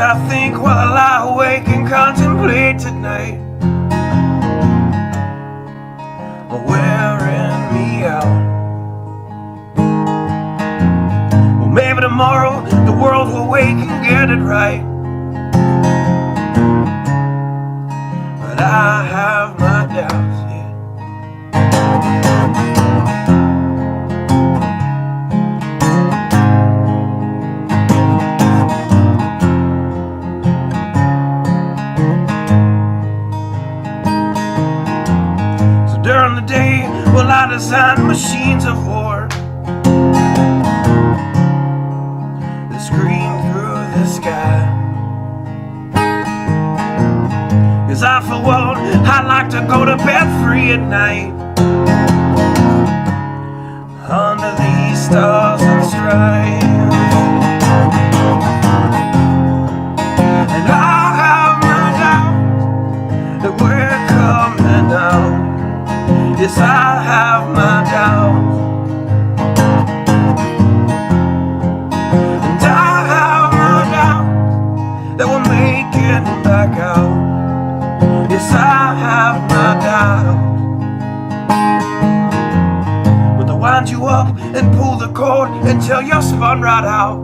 I think while I lie awake and contemplate tonight are wearing me out. Well, maybe tomorrow the world will wake and get it right, but I have my doubts, yeah. During the day, well, I design machines of war that scream through the sky. 'Cause I, for one, I like to go to bed free at night under these stars and stripes. And I have my doubts that we're coming out. Yes, I have my doubts, and I have my doubts that we'll make it back out. Yes, I have my doubts, but they'll wind you up and pull the cord until you're spun right out.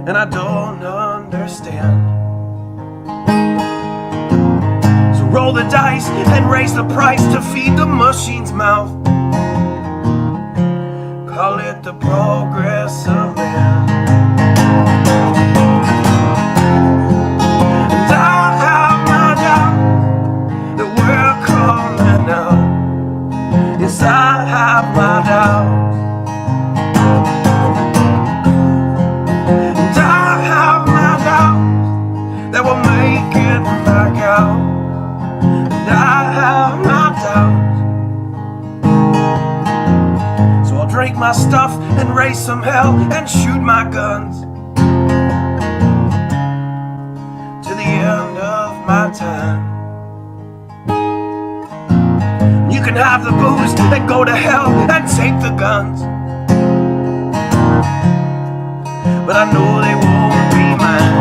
And I don't understand. Roll the dice and raise the price to feed the machine's mouth. Call it the progress of man. And I have my doubts that we're coming out. Yes, I have my doubts, and I have my doubts that we'll make it back out. I have my doubts, so I'll drink my stuff and raise some hell and shoot my guns to the end of my time. You can have the booze and go to hell and take the guns, but I know they won't be mine.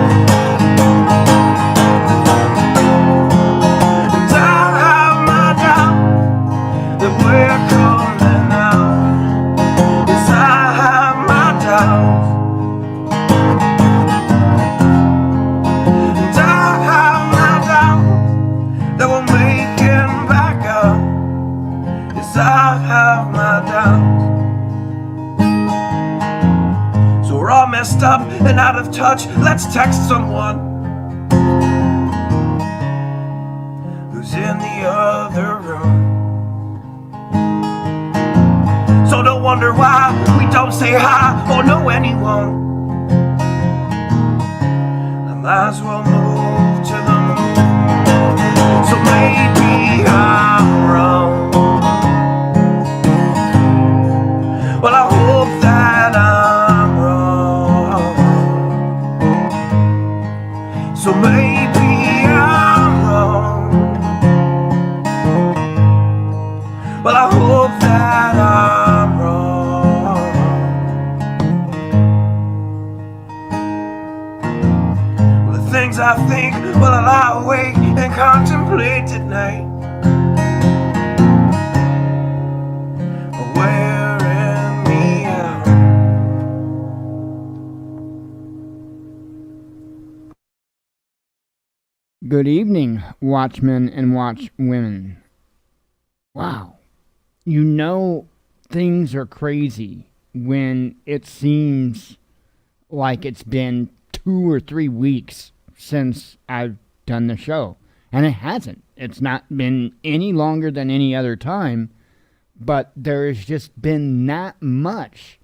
We're coming out. Yes, I have my doubts, and I have my doubts that we'll make it back up. Yes, I have my doubts. So we're all messed up and out of touch. Let's text someone who's in the other room. So don't wonder why we don't say hi or know anyone. I might as well move to the moon. So maybe I'm wrong. Well, I hope that I'm wrong. So maybe I'm wrong. Well, I hope that I'm wrong. Well, the things I think while I lie awake and contemplate at night are wearing me out. Good evening, watchmen and watchwomen. Wow. You know things are crazy when it seems like it's been 2 or 3 weeks since I've done the show. And it hasn't. It's not been any longer than any other time, but there has just been not much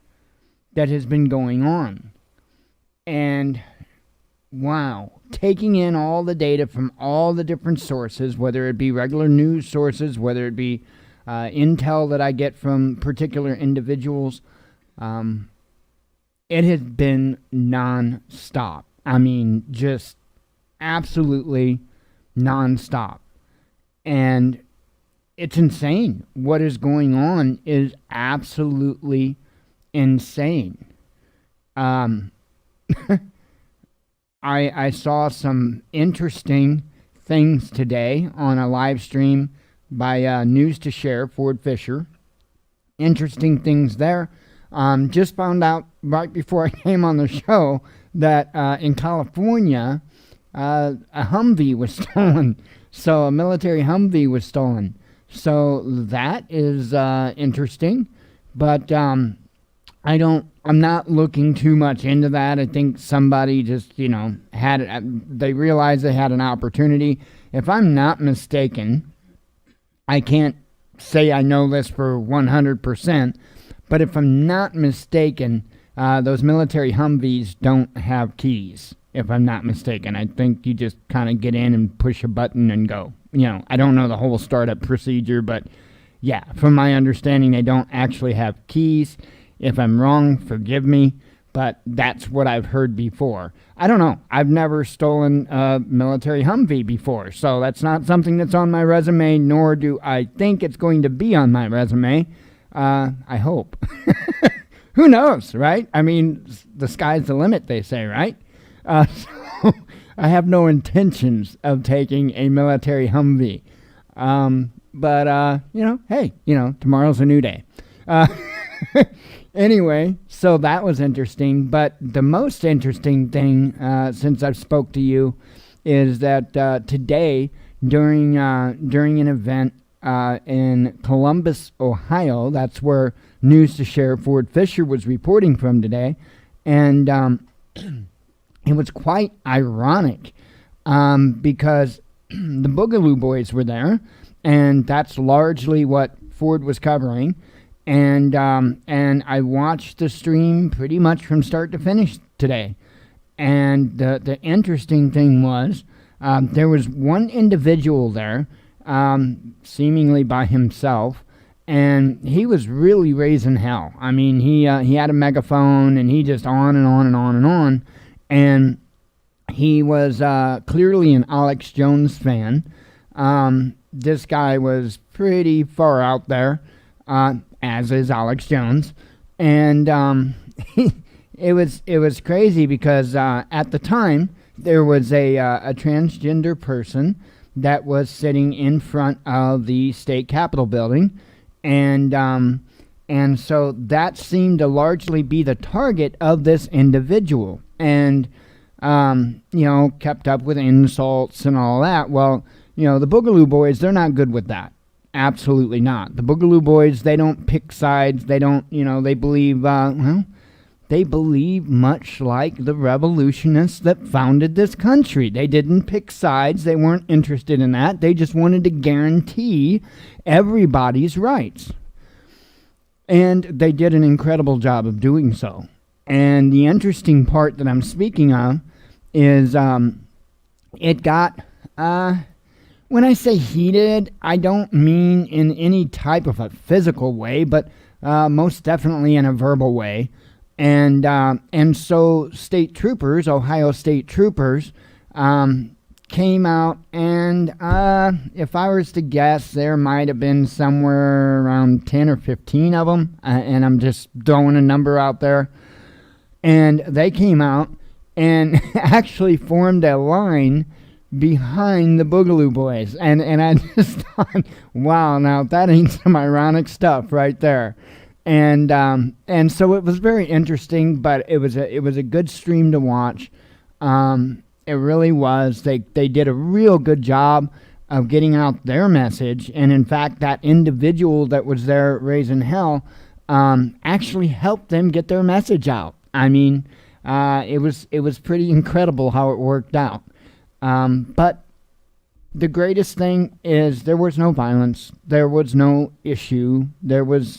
that has been going on. And wow, taking in all the data from all the different sources, whether it be regular news sources, whether it be intel that I get from particular individuals, it has been non-stop. I mean, just absolutely non-stop. And it's insane. What is going on is absolutely insane. I saw some interesting things today on a live stream by News to Share, Ford Fisher. Interesting things there. Just found out right before I came on the show that in California, a Humvee was stolen. So a military Humvee was stolen. So that is interesting. But I'm not looking too much into that. I think somebody just, they realized they had an opportunity. If I'm not mistaken, I can't say I know this for 100%, but if I'm not mistaken, those military Humvees don't have keys, if I'm not mistaken. I think you just kind of get in and push a button and go. I don't know the whole startup procedure, but yeah, from my understanding, they don't actually have keys. If I'm wrong, forgive me, but that's what I've heard before. I don't know. I've never stolen a military Humvee before, so that's not something that's on my resume, nor do I think it's going to be on my resume. I hope. Who knows, right? I mean, the sky's the limit, they say, right? So I have no intentions of taking a military Humvee. But hey, tomorrow's a new day. Anyway, so that was interesting. But the most interesting thing, since I've spoke to you, is that today, during an event in Columbus, Ohio, that's where News to Share Ford Fisher was reporting from today, and it was quite ironic because the Boogaloo Boys were there, and that's largely what Ford was covering. And I watched the stream pretty much from start to finish today. And the interesting thing was there was one individual there, seemingly by himself, and he was really raising hell. I mean, he had a megaphone, and he just on and on and on and on. And he was clearly an Alex Jones fan. This guy was pretty far out there. As is Alex Jones, and it was crazy because at the time there was a transgender person that was sitting in front of the state capitol building, and so that seemed to largely be the target of this individual, and kept up with insults and all that. Well, the Boogaloo Boys, they're not good with that. Absolutely not. The Boogaloo Boys, they don't pick sides. They don't, they believe, they believe much like the revolutionists that founded this country. They didn't pick sides. They weren't interested in that. They just wanted to guarantee everybody's rights. And they did an incredible job of doing so. And the interesting part that I'm speaking of is it got... when I say heated, I don't mean in any type of a physical way, but most definitely in a verbal way. And so state troopers, Ohio state troopers, came out, and if I was to guess, there might have been somewhere around 10 or 15 of them, and I'm just throwing a number out there. And they came out and actually formed a line behind the Boogaloo Boys, and I just thought, wow, now that ain't some ironic stuff right there, and so it was very interesting, but it was a good stream to watch. It really was. They did a real good job of getting out their message, and in fact, that individual that was there raising hell actually helped them get their message out. I mean, it was pretty incredible how it worked out. But the greatest thing is there was no violence. There was no issue. There was,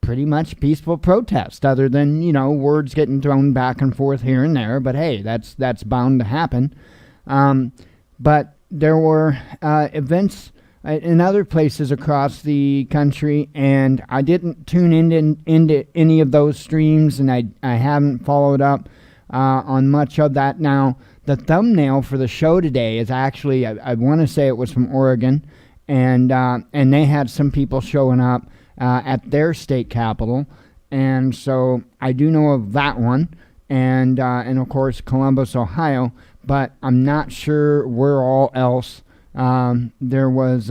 pretty much peaceful protest, other than, words getting thrown back and forth here and there. But hey, that's bound to happen. But there were events in other places across the country, and I didn't tune into any of those streams, and I haven't followed up on much of that. Now, the thumbnail for the show today is actually, I want to say it was from Oregon, and they had some people showing up at their state capitol, and so I do know of that one. and of course Columbus, Ohio. But I'm not sure where all else there was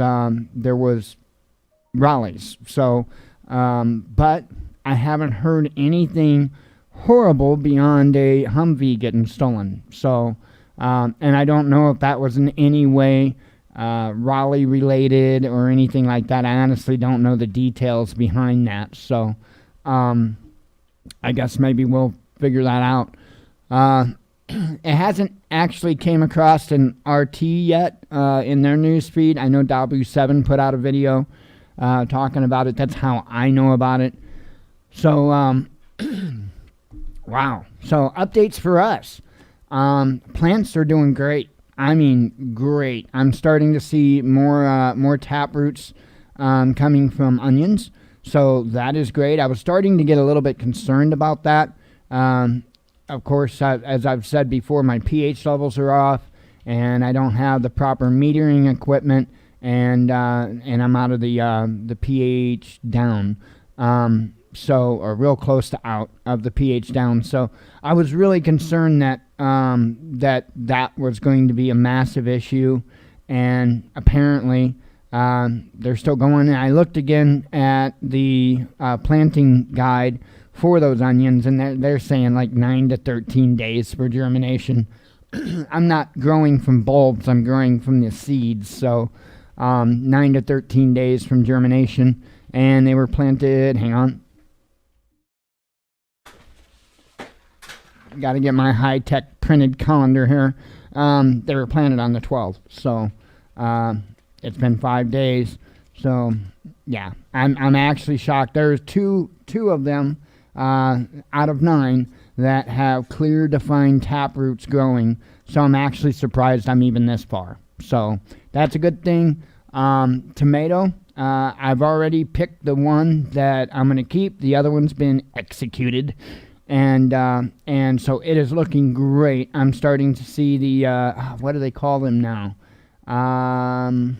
rallies. So, but I haven't heard anything horrible beyond a Humvee getting stolen. So, and I don't know if that was in any way Raleigh related or anything like that. I honestly don't know the details behind that. So, I guess maybe we'll figure that out. It hasn't actually came across an RT yet in their news feed. I know W7 put out a video talking about it. That's how I know about it. So, wow. So, updates for us. Plants are doing great. I mean, great. I'm starting to see more tap roots coming from onions. So, that is great. I was starting to get a little bit concerned about that. Of course, as I've said before, my pH levels are off, and I don't have the proper metering equipment, and I'm out of the pH down, or real close to out of the pH down. So I was really concerned that that was going to be a massive issue, and apparently they're still going. And I looked again at the planting guide for those onions, and they're saying like 9 to 13 days for germination. I'm not growing from bulbs, I'm growing from the seeds. So 9 to 13 days from germination, and they were planted, hang on, got to get my high-tech printed calendar here. They were planted on the 12th, so it's been 5 days. So yeah, I'm actually shocked. There's two of them out of 9 that have clear defined tap roots growing. So I'm actually surprised I'm even this far. So that's a good thing. Tomato, I've already picked the one that I'm going to keep. The other one's been executed. And so it is looking great. I'm starting to see the, what do they call them now? Now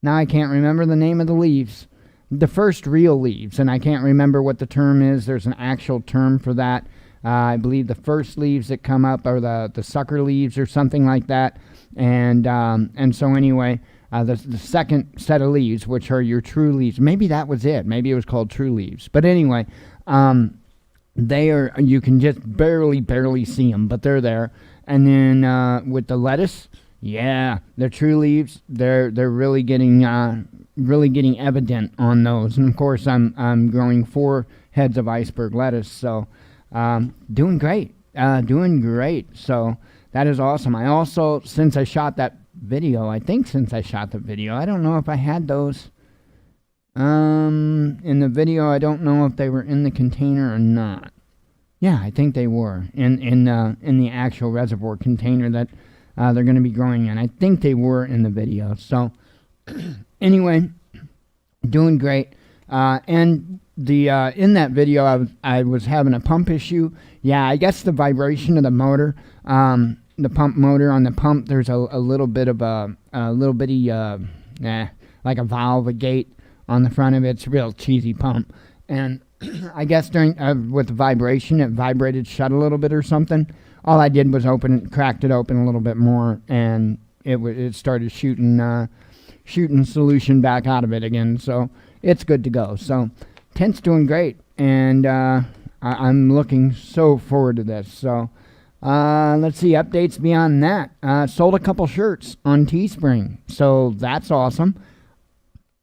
I can't remember the name of the leaves. The first real leaves, and I can't remember what the term is. There's an actual term for that. I believe the first leaves that come up are the sucker leaves or something like that. And so anyway, the second set of leaves, which are your true leaves. Maybe that was it. Maybe it was called true leaves. But anyway, they are, you can just barely see them, but they're there. And then with the lettuce, yeah, the true leaves, they're really getting evident on those. And of course, I'm growing 4 heads of iceberg lettuce, so doing great. So that is awesome. I also, since I shot the video, I don't know if I had those in the video. I don't know if they were in the container or not. Yeah, I think they were in the actual reservoir container that they're going to be growing in. I think they were in the video. So anyway, doing great. And the in that video, I was having a pump issue. Yeah, I guess the vibration of the motor, the pump motor on the pump, there's a little bit of a little bitty like a valve, a gate on the front of it. It's a real cheesy pump, and I guess during with the vibration, it vibrated shut a little bit or something. All I did was cracked it open a little bit more, and it started shooting solution back out of it again. So it's good to go. So tent's doing great, and I'm looking so forward to this. So let's see, updates beyond that. Sold a couple shirts on Teespring, so that's awesome.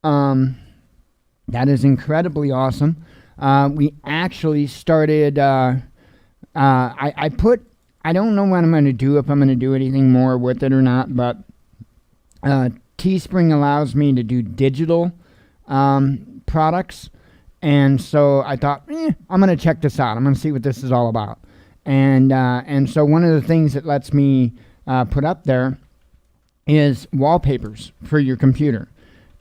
That is incredibly awesome. We actually started, I don't know what I'm going to do, if I'm going to do anything more with it or not, but Teespring allows me to do digital products, and so I thought, I'm going to check this out. I'm going to see what this is all about. And so one of the things that lets me put up there is wallpapers for your computer.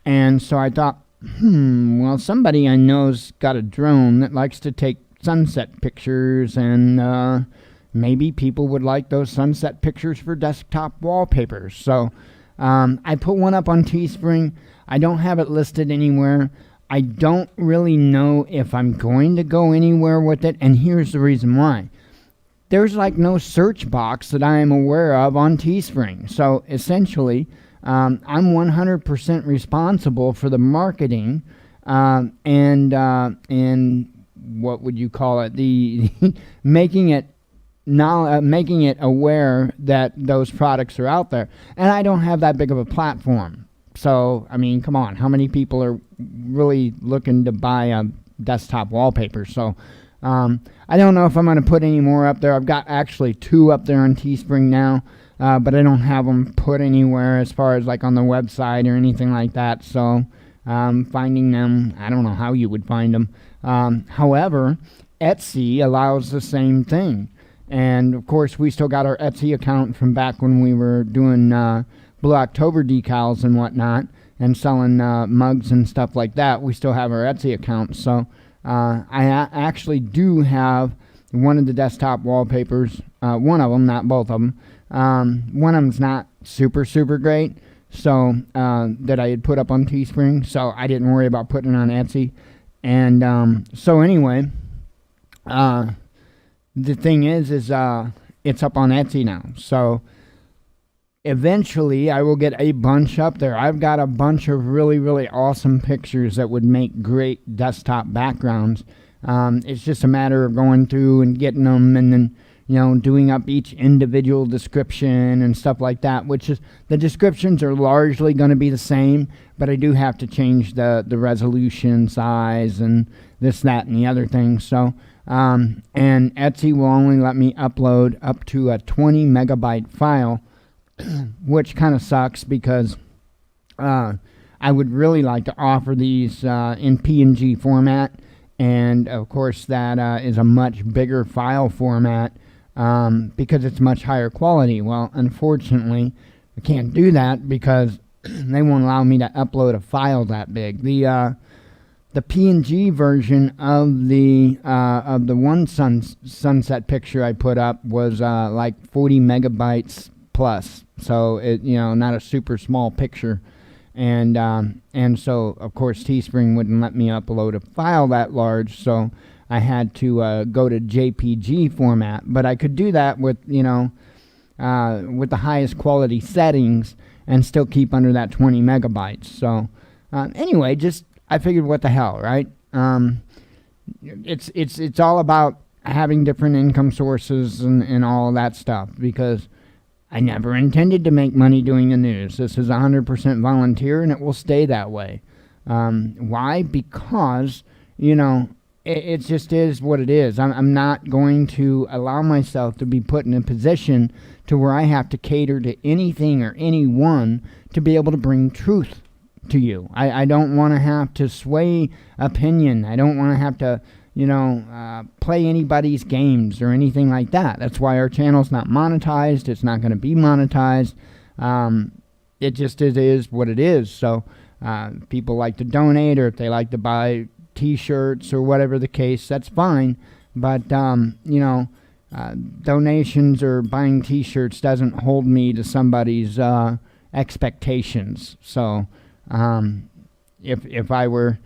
And so I thought, well, somebody I know's got a drone that likes to take sunset pictures, and maybe people would like those sunset pictures for desktop wallpapers. So I put one up on Teespring. I don't have it listed anywhere. I don't really know if I'm going to go anywhere with it, and here's the reason why. There's like no search box that I am aware of on Teespring. So essentially, I'm 100% responsible for the marketing and what would you call it? The making it now making it aware that those products are out there, and I don't have that big of a platform. So I mean, come on, how many people are really looking to buy a desktop wallpaper? So I don't know if I'm going to put any more up there. I've got actually 2 up there on Teespring now, but I don't have them put anywhere as far as like on the website or anything like that. So finding them, I don't know how you would find them. However, Etsy allows the same thing. And of course, we still got our Etsy account from back when we were doing Blue October decals and whatnot and selling mugs and stuff like that. We still have our Etsy account. So actually do have one of the desktop wallpapers, one of them, not both of them. One of them's not super great, so that I had put up on Teespring, so I didn't worry about putting it on Etsy. And so anyway, the thing is it's up on Etsy now. So eventually I will get a bunch up there. I've got a bunch of really awesome pictures that would make great desktop backgrounds. It's just a matter of going through and getting them and then, doing up each individual description and stuff like that, which is, the descriptions are largely going to be the same, but I do have to change the resolution, size, and this, that, and the other thing. So, and Etsy will only let me upload up to a 20 megabyte file, which kind of sucks because I would really like to offer these in PNG format, and of course that is a much bigger file format because it's much higher quality. Well, unfortunately, I can't do that because they won't allow me to upload a file that big. The PNG version of the one sunset picture I put up was like 40 megabytes plus, so it not a super small picture, and so of course Teespring wouldn't let me upload a file that large, so I had to go to JPG format. But I could do that with with the highest quality settings and still keep under that 20 megabytes. So anyway, just I figured, what the hell, right? It's all about having different income sources and all of that stuff, because I never intended to make money doing the news. This is 100% volunteer, and it will stay that way. Why? Because, it just is what it is. I'm not going to allow myself to be put in a position to where I have to cater to anything or anyone to be able to bring truth to you. I don't want to have to sway opinion. I don't want to have to play anybody's games or anything like that. That's why our channel's not monetized. It's not going to be monetized. It just is what it is. So people like to donate, or if they like to buy t-shirts or whatever the case, that's fine. But donations or buying t-shirts doesn't hold me to somebody's expectations. So if I were,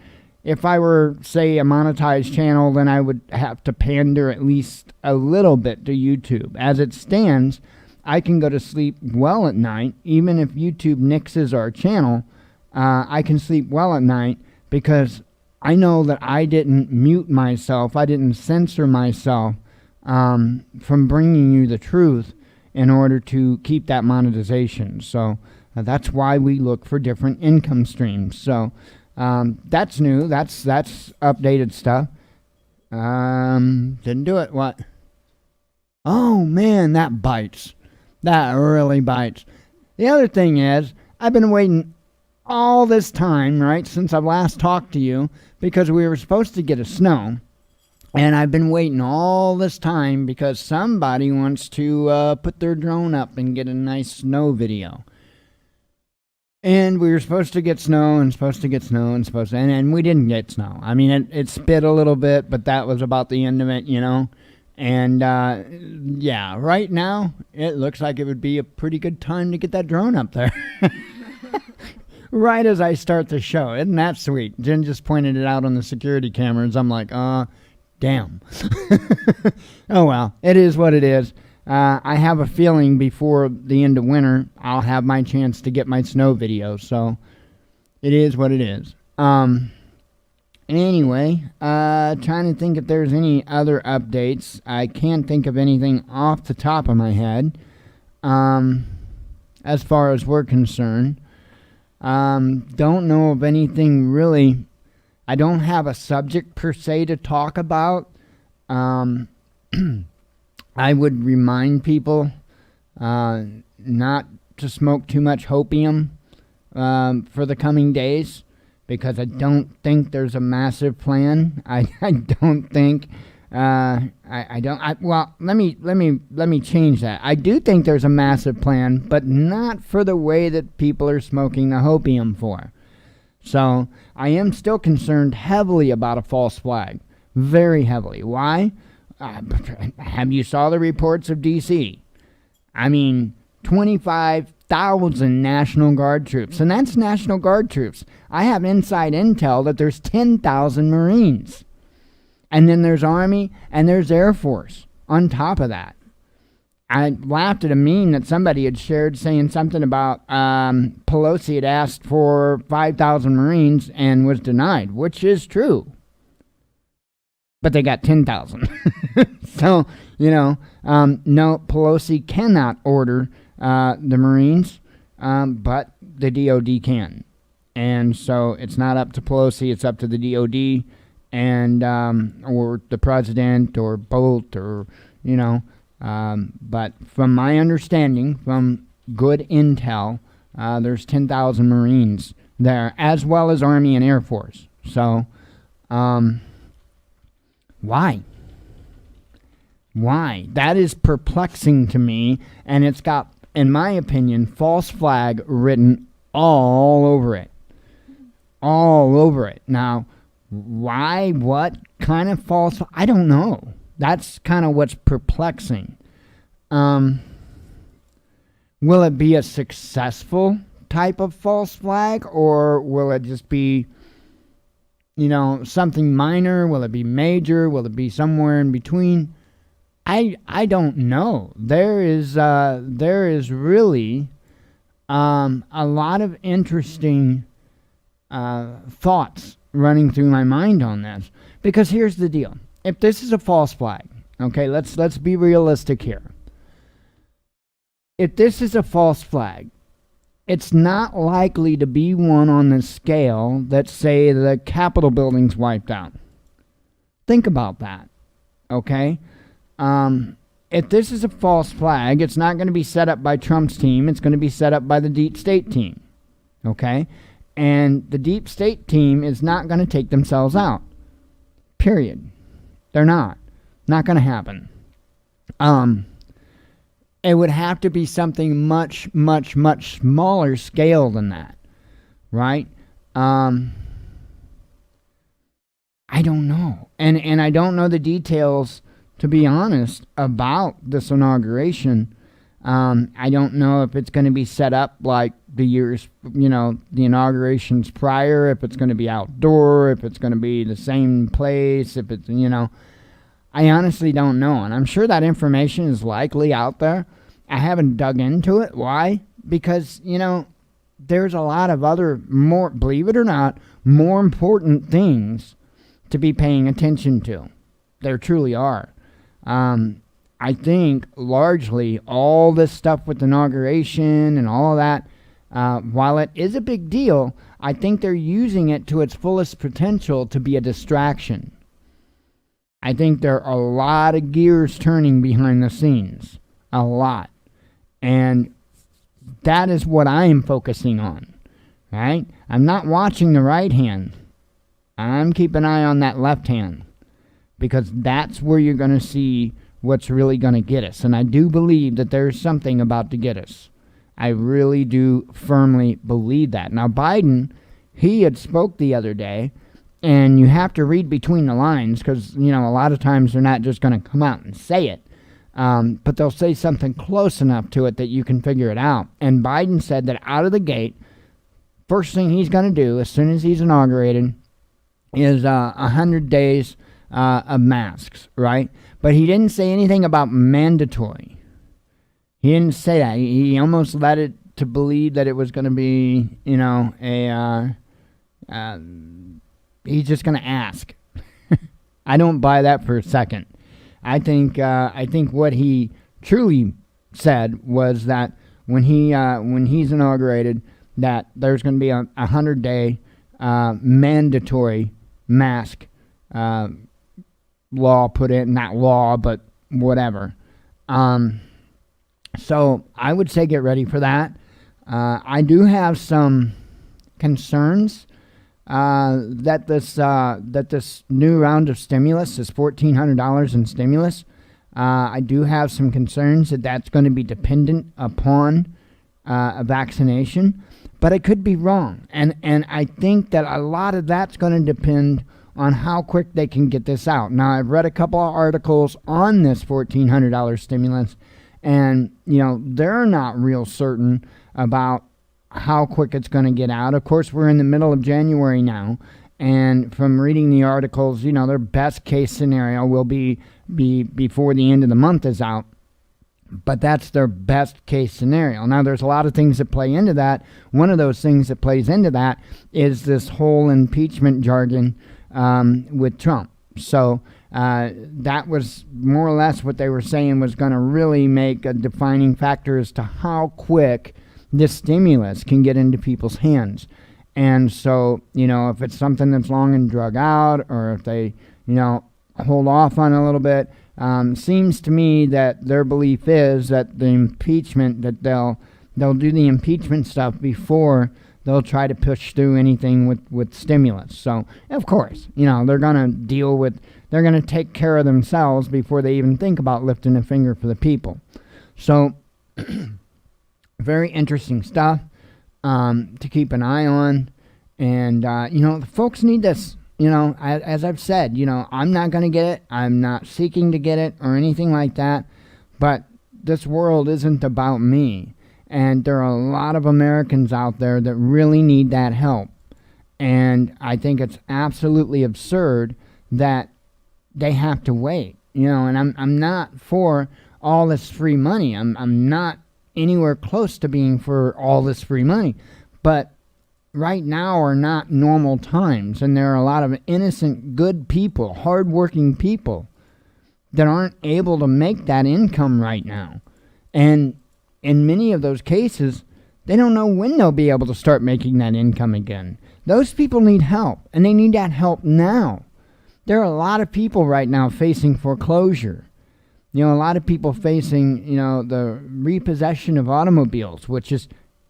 say, a monetized channel, then I would have to pander at least a little bit to YouTube. As it stands, I can go to sleep well at night. Even if YouTube nixes our channel, I can sleep well at night because I know that I didn't mute myself. I didn't censor myself from bringing you the truth in order to keep that monetization. So that's why we look for different income streams. So that's new. That's updated stuff. Didn't do it. What? Oh man, that bites. That really bites. The other thing is, I've been waiting all this time, right, since I've last talked to you, because we were supposed to get a snow. And I've been waiting all this time because somebody wants to put their drone up and get a nice snow video. And we were supposed to get snow and and we didn't get snow. I mean, it spit a little bit, but that was about the end of it, And yeah, right now it looks like it would be a pretty good time to get that drone up there. right as I start the show. Isn't that sweet? Jen just pointed it out on the security cameras. I'm like, damn. Oh, well, it is what it is. I have a feeling before the end of winter, I'll have my chance to get my snow video. So it is what it is. Anyway, trying to think if there's any other updates. I can't think of anything off the top of my head. As far as we're concerned. Don't know of anything really. I don't have a subject per se to talk about. I would remind people not to smoke too much opium for the coming days, because I don't think there's a massive plan. I don't think. Well, let me change that. I do think there's a massive plan, but not for the way that people are smoking the opium for. So I am still concerned heavily about a false flag, very heavily. Why? Have you saw the reports of D.C.? I mean, 25,000 National Guard troops, and that's National Guard troops. I have inside intel that there's 10,000 Marines. And then there's Army and there's Air Force on top of that. I laughed at a meme that somebody had shared saying something about Pelosi had asked for 5,000 Marines and was denied, which is true. But they got 10,000. So, no, Pelosi cannot order the Marines, but the DOD can. And so it's not up to Pelosi, it's up to the DOD. And or the president or both, or but from my understanding, from good intel, there's 10,000 Marines there, as well as Army and Air Force. So why that is perplexing to me, and it's got, in my opinion, false flag written all over it now. Why? What kind of false? I don't know. That's kind of what's perplexing. Will it be a successful type of false flag, or will it just be, something minor? Will it be major? Will it be somewhere in between? I don't know. There is really a lot of interesting thoughts running through my mind on this, because here's the deal. If this is a false flag, okay, let's be realistic here. If this is a false flag, it's not likely to be one on the scale that, say, the Capitol building's wiped out. Think about that, okay? If this is a false flag, it's not going to be set up by Trump's team. It's going to be set up by the deep state team, okay? And the deep state team is not going to take themselves out. Period. They're not. Not going to happen. It would have to be something much, much, much smaller scale than that. Right? I don't know. And I don't know the details, to be honest, about this inauguration. I don't know if it's going to be set up like the years, the inaugurations prior, if it's going to be outdoor, if it's going to be the same place, if it's, I honestly don't know. And I'm sure that information is likely out there. I haven't dug into it. Why? Because, there's a lot of other, more, believe it or not, more important things to be paying attention to. There truly are. I think largely all this stuff with inauguration and all of that, while it is a big deal, I think they're using it to its fullest potential to be a distraction. I think there are a lot of gears turning behind the scenes. A lot. And that is what I am focusing on. Right? I'm not watching the right hand. I'm keeping an eye on that left hand. Because that's where you're going to see what's really going to get us. And I do believe that there's something about to get us. I really do firmly believe that. Now, Biden, he had spoke the other day, and you have to read between the lines, because, a lot of times they're not just going to come out and say it. But they'll say something close enough to it that you can figure it out. And Biden said that out of the gate, first thing he's going to do as soon as he's inaugurated is 100 days of masks, right? But he didn't say anything about mandatory. He didn't say that. He almost led it to believe that it was going to be, he's just going to ask. I don't buy that for a second. I think what he truly said was that when he's inaugurated, that there's going to be a 100-day mandatory mask law put in, not law, but whatever. So I would say get ready for that. I do have some concerns that this new round of stimulus, this $1,400 in stimulus, I do have some concerns that that's going to be dependent upon a vaccination, but I could be wrong. And I think that a lot of that's going to depend on how quick they can get this out. Now, I've read a couple of articles on this $1,400 stimulus, and, they're not real certain about how quick it's going to get out. Of course, we're in the middle of January now, and from reading the articles, their best case scenario will be before the end of the month is out. But that's their best case scenario. Now, there's a lot of things that play into that. One of those things that plays into that is this whole impeachment jargon with Trump. So that was more or less what they were saying was going to really make a defining factor as to how quick this stimulus can get into people's hands. And so, if it's something that's long and drug out, or if they, hold off on a little bit, seems to me that their belief is that the impeachment, that they'll do the impeachment stuff before they'll try to push through anything with stimulus. So, of course, they're going to take care of themselves before they even think about lifting a finger for the people. So, very interesting stuff to keep an eye on. And, the folks need this. As I've said, I'm not going to get it. I'm not seeking to get it or anything like that. But this world isn't about me. And there are a lot of Americans out there that really need that help. And I think it's absolutely absurd that they have to wait. And I'm not for all this free money. I'm not anywhere close to being for all this free money. But right now are not normal times, and there are a lot of innocent, good people, hardworking people that aren't able to make that income right now. And in many of those cases, they don't know when they'll be able to start making that income again. Those people need help, and they need that help now. There are a lot of people right now facing foreclosure. A lot of people facing, the repossession of automobiles, which is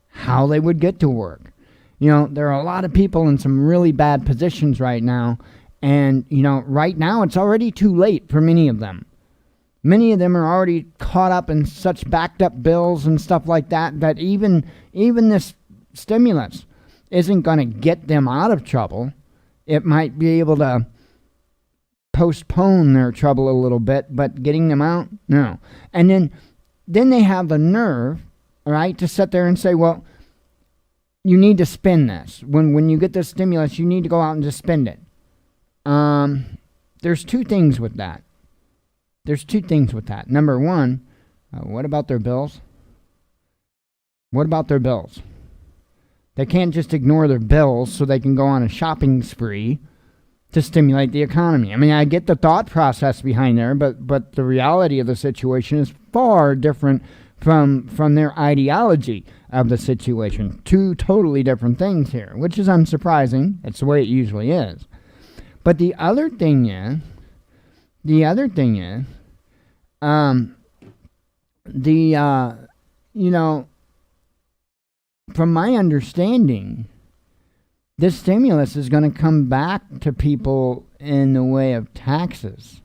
how they would get to work. There are a lot of people in some really bad positions right now. And, right now it's already too late for many of them. Many of them are already caught up in such backed up bills and stuff like that, that even this stimulus isn't going to get them out of trouble. It might be able to postpone their trouble a little bit, but getting them out, no. And then they have the nerve, right, to sit there and say, well, you need to spend this. When you get this stimulus, you need to go out and just spend it. There's two things with that. Number one, what about their bills? What about their bills? They can't just ignore their bills so they can go on a shopping spree to stimulate the economy. I mean, I get the thought process behind there, but the reality of the situation is far different from their ideology of the situation. Two totally different things here, which is unsurprising. It's the way it usually is. But the other thing is, from my understanding, this stimulus is going to come back to people in the way of taxes.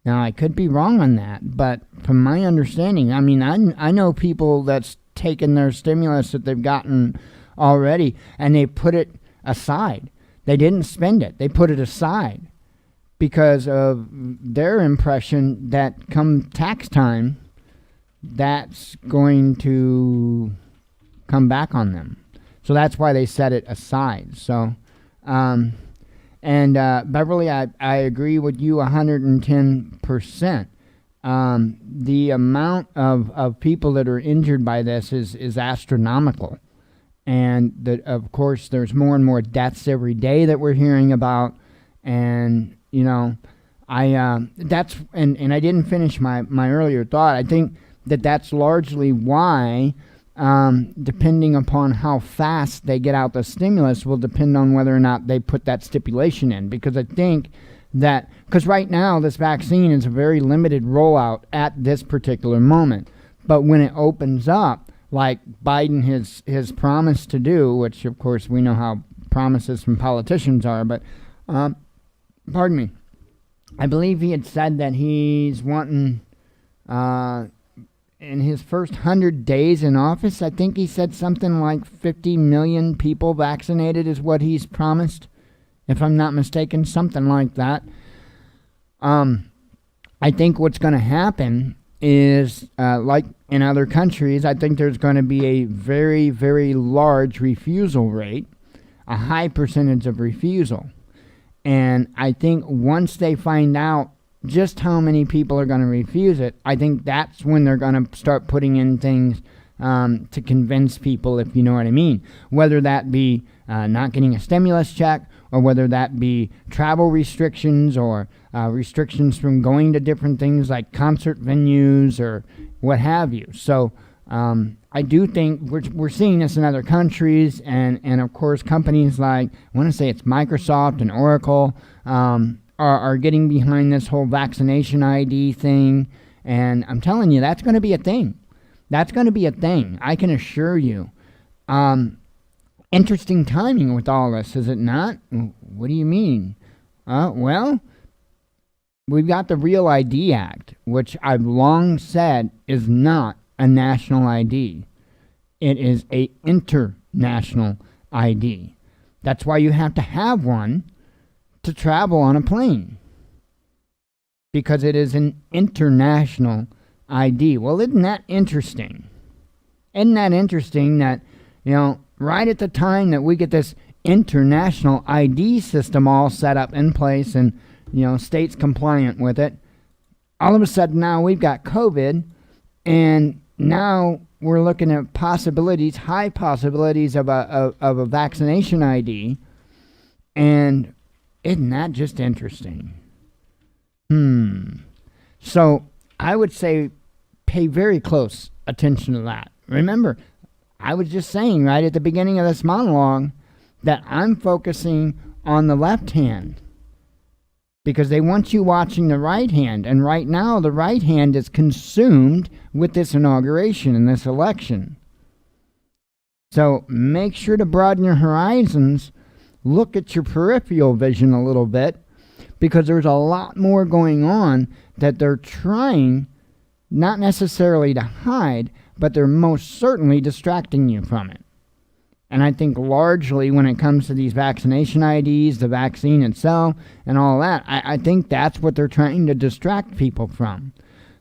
Now, I could be wrong on that, but from my understanding, I mean, I know people that's taken their stimulus that they've gotten already, and they put it aside. They didn't spend it. They put it aside because of their impression that come tax time, that's going to come back on them. So that's why they set it aside. So, Beverly, I agree with you 110%. The amount of people that are injured by this is astronomical. And that, of course, there's more and more deaths every day that we're hearing about. And, you know, that's, and I didn't finish my earlier thought. I think that's largely why, depending upon how fast they get out the stimulus will depend on whether or not they put that stipulation in. Because I think that, because right now this vaccine is a very limited rollout at this particular moment. But when it opens up, like Biden has promised to do, which of course we know how promises from politicians are, but pardon me, I believe he had said that he's wanting, in his first 100 days in office, I think he said something like 50 million people vaccinated is what he's promised, if I'm not mistaken, something like that. I think what's going to happen is, like in other countries, I think there's going to be a very, very large refusal rate, a high percentage of refusal. And I think once they find out just how many people are going to refuse it, I think that's when they're going to start putting in things to convince people, if you know what I mean. Whether that be not getting a stimulus check, or whether that be travel restrictions, or restrictions from going to different things like concert venues or what have you. So I do think we're seeing this in other countries, and of course companies like, I want to say it's Microsoft and Oracle, are getting behind this whole vaccination ID thing. And I'm telling you, that's going to be a thing. That's going to be a thing, I can assure you. Interesting timing with all this, is it not? What do you mean? Well, we've got the Real ID Act, which I've long said is not a national ID. It is a international ID. That's why you have to have one to travel on a plane, because it is an international ID. Well, isn't that interesting? Isn't that interesting that, you know, right at the time that we get this international ID system all set up in place and, you know, states compliant with it, all of a sudden now we've got COVID, and now we're looking at possibilities, high possibilities of a vaccination ID. And isn't that just interesting? So I would say pay very close attention to that. Remember, I was just saying right at the beginning of this monologue that I'm focusing on the left hand, because they want you watching the right hand. And right now, the right hand is consumed with this inauguration and this election. So make sure to broaden your horizons. Look at your peripheral vision a little bit, because there's a lot more going on that they're trying not necessarily to hide, but they're most certainly distracting you from it. And I think largely when it comes to these vaccination IDs, the vaccine itself, and all that, I think that's what they're trying to distract people from.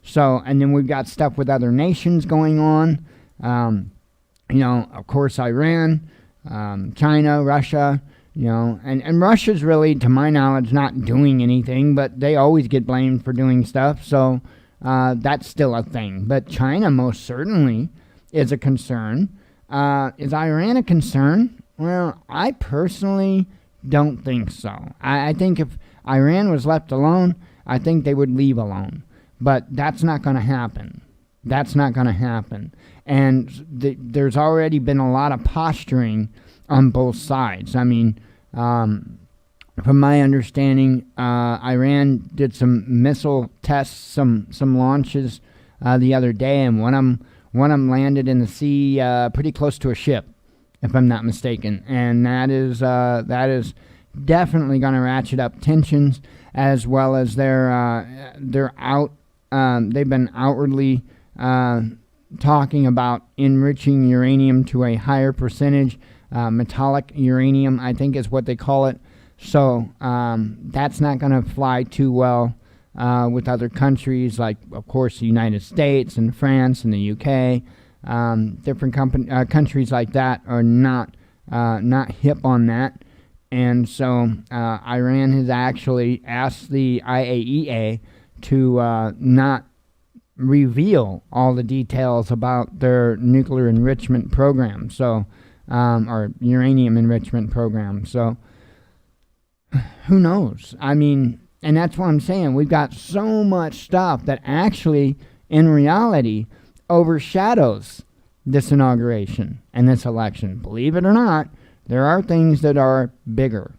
So, and then we've got stuff with other nations going on. You know, of course, Iran, China, Russia, you know, and Russia's really, to my knowledge, not doing anything, but they always get blamed for doing stuff. So that's still a thing. But China most certainly is a concern. Is Iran a concern? Well, I personally don't think so. I think if Iran was left alone, I think they would leave alone. But that's not going to happen. That's not going to happen. And there's already been a lot of posturing on both sides. I mean, from my understanding, Iran did some missile tests, some launches the other day, and one of them landed in the sea pretty close to a ship, if I'm not mistaken. And that is definitely going to ratchet up tensions, as well as they're out. They've been outwardly talking about enriching uranium to a higher percentage. Metallic uranium, I think, is what they call it. So that's not going to fly too well with other countries, like, of course, the United States and France and the UK. Different countries like that are not not hip on that. And so Iran has actually asked the IAEA to not reveal all the details about their nuclear enrichment program, so or uranium enrichment program. So who knows? I mean, and that's what I'm saying. We've got so much stuff that actually, in reality, overshadows this inauguration and this election. Believe it or not, there are things that are bigger.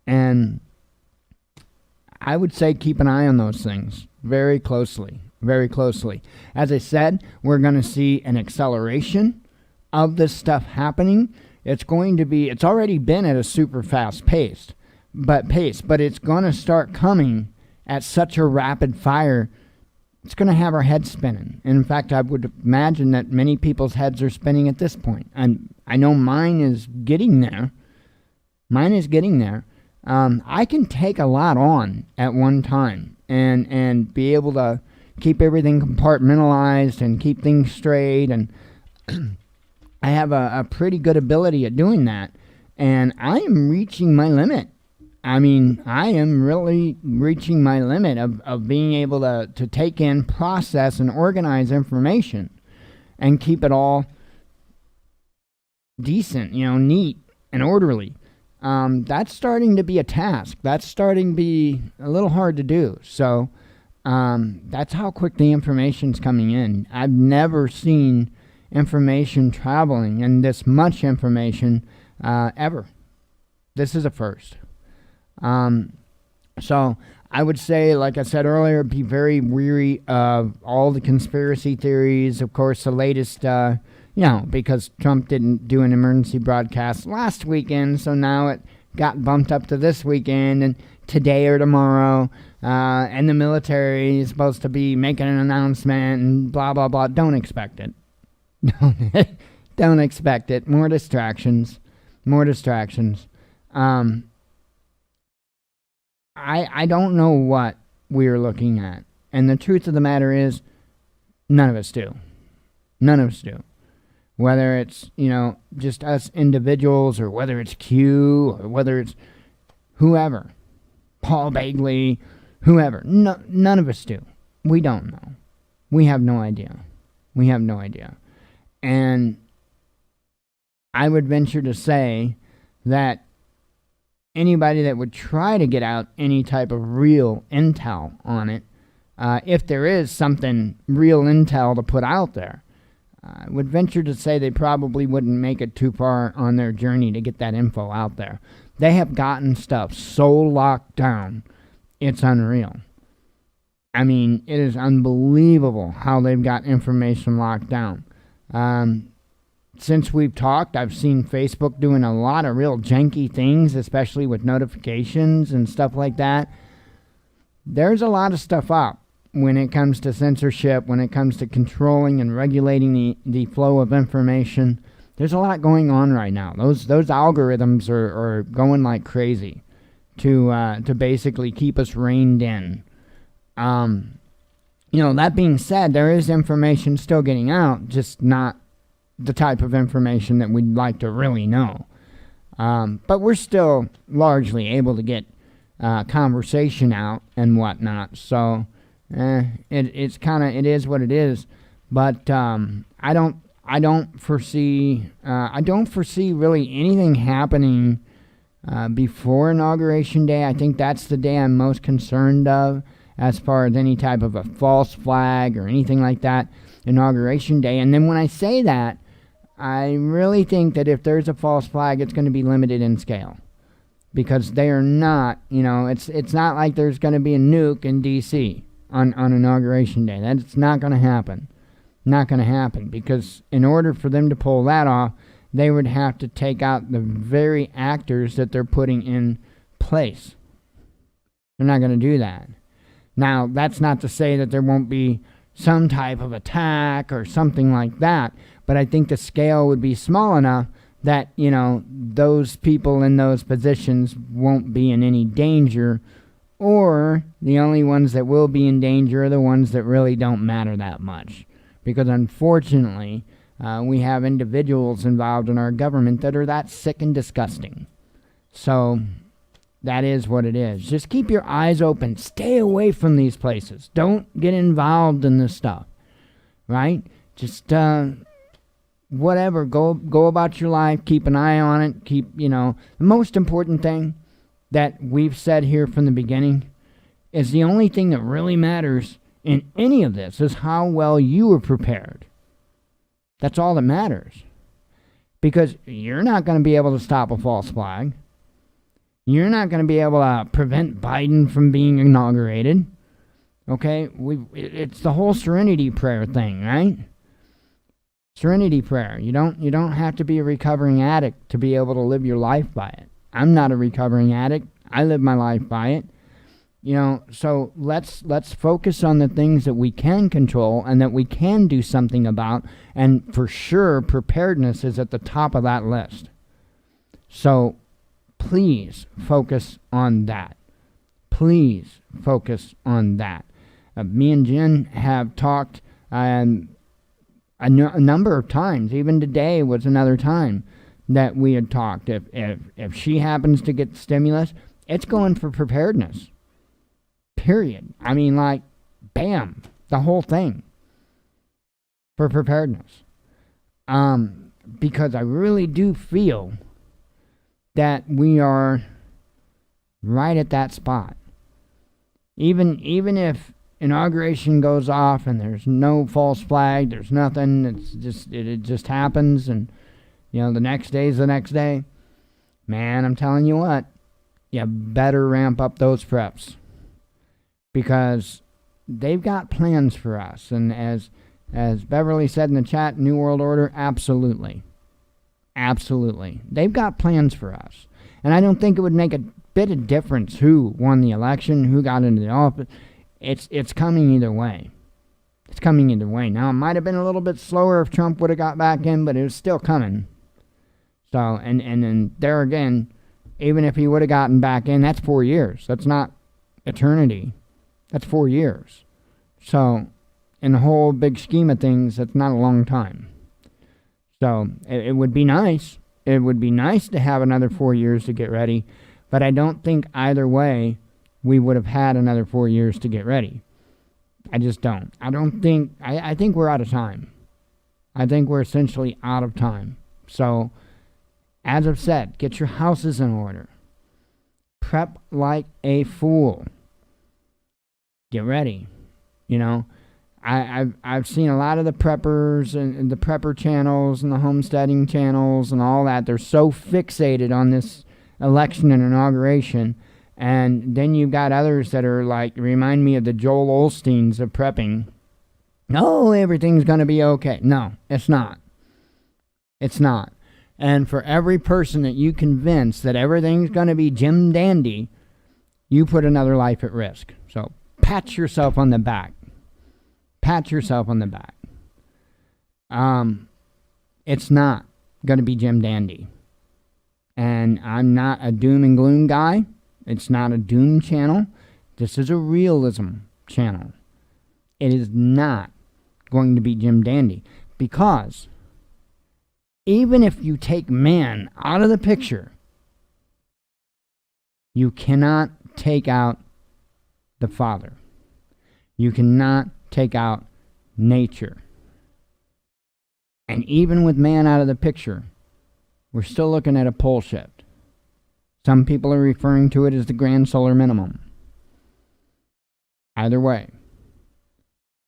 And I would say keep an eye on those things very closely, very closely. As I said, we're going to see an acceleration of this stuff happening. It's already been at a super fast pace, but it's going to start coming at such a rapid fire. It's going to have our heads spinning. And in fact, I would imagine that many people's heads are spinning at this point. And I know mine is getting there. I can take a lot on at one time and be able to keep everything compartmentalized and keep things straight. And I have a pretty good ability at doing that. And I am reaching my limit. I mean, I am really reaching my limit of being able to take in, process, and organize information and keep it all decent, neat and orderly. That's starting to be a task. That's starting to be a little hard to do. So that's how quick the information's coming in. I've never seen information traveling and this much information ever. This is a first. So I would say, like I said earlier, be very weary of all the conspiracy theories. Of course, the latest, because Trump didn't do an emergency broadcast last weekend, so now it got bumped up to this weekend and today or tomorrow, and the military is supposed to be making an announcement and blah, blah, blah. Don't expect it. Don't expect it. More distractions. I don't know what we're looking at. And the truth of the matter is, none of us do. Whether it's, just us individuals, or whether it's Q, or whether it's whoever. Paul Bagley, whoever. No, none of us do. We don't know. We have no idea. And I would venture to say that anybody that would try to get out any type of real intel on it, if there is something real intel to put out there, I would venture to say they probably wouldn't make it too far on their journey to get that info out there. They have gotten stuff so locked down, it's unreal. I mean, it is unbelievable how they've got information locked down. Since we've talked, I've seen Facebook doing a lot of real janky things, especially with notifications and stuff like that. There's a lot of stuff up when it comes to censorship, when it comes to controlling and regulating the flow of information. There's a lot going on right now. Those algorithms are going like crazy to basically keep us reined in. That being said, there is information still getting out, just not the type of information that we'd like to really know. But we're still largely able to get conversation out and whatnot. So it is what it is. But I don't foresee really anything happening before Inauguration Day. I think that's the day I'm most concerned of, as far as any type of a false flag or anything like that. Inauguration Day. And then when I say that, I really think that if there's a false flag, it's going to be limited in scale, because they are not, it's not like there's going to be a nuke in D.C. on Inauguration Day. That's not going to happen. Not going to happen, because in order for them to pull that off, they would have to take out the very actors that they're putting in place. They're not going to do that. Now, that's not to say that there won't be some type of attack or something like that, but I think the scale would be small enough that, those people in those positions won't be in any danger, or the only ones that will be in danger are the ones that really don't matter that much. Because unfortunately, We have individuals involved in our government that are that sick and disgusting. So that is what it is. Just keep your eyes open. Stay away from these places. Don't get involved in this stuff, right? Just whatever. Go about your life. Keep an eye on it. The most important thing that we've said here from the beginning is the only thing that really matters in any of this is how well you are prepared. That's all that matters. Because you're not going to be able to stop a false flag. You're not going to be able to prevent Biden from being inaugurated. Okay? It's the whole serenity prayer thing, right? Serenity prayer. You don't have to be a recovering addict to be able to live your life by it. I'm not a recovering addict. I live my life by it. So let's focus on the things that we can control and that we can do something about, and for sure preparedness is at the top of that list. So please focus on that. Please focus on that. Me and Jen have talked a number of times. Even today was another time that we had talked. If she happens to get stimulus, it's going for preparedness. Period. I mean, like, bam, the whole thing for preparedness. Because I really do feel that we are right at that spot. Even if inauguration goes off and there's no false flag, there's nothing, it just happens, and the next day is the next day. Man, I'm telling you what, you better ramp up those preps. Because they've got plans for us. And as Beverly said in the chat, New World Order, absolutely. Absolutely. They've got plans for us. And I don't think it would make a bit of difference who won the election, who got into the office. It's coming either way. It's coming either way. Now, it might have been a little bit slower if Trump would have got back in, but it was still coming. So, and then there again, even if he would have gotten back in, that's 4 years. That's not eternity. That's 4 years. So, in the whole big scheme of things, that's not a long time. So, it would be nice. It would be nice to have another 4 years to get ready. But I don't think either way we would have had another 4 years to get ready. I just don't. I think we're out of time. I think we're essentially out of time. So, as I've said, get your houses in order. Prep like a fool. Get ready. I've seen a lot of the preppers and the prepper channels and the homesteading channels and all that. They're so fixated on this election and inauguration. And then you've got others that are like, remind me of the Joel Osteens of prepping. No, everything's going to be okay. No, it's not. It's not. And for every person that you convince that everything's going to be Jim Dandy, you put another life at risk. So pat yourself on the back. Pat yourself on the back. It's not going to be Jim Dandy. And I'm not a doom and gloom guy. It's not a doom channel. This is a realism channel. It is not going to be Jim Dandy. Because even if you take man out of the picture, you cannot take out the Father. You cannot take out nature. And even with man out of the picture, we're still looking at a pole shift. Some people are referring to it as the grand solar minimum. Either way,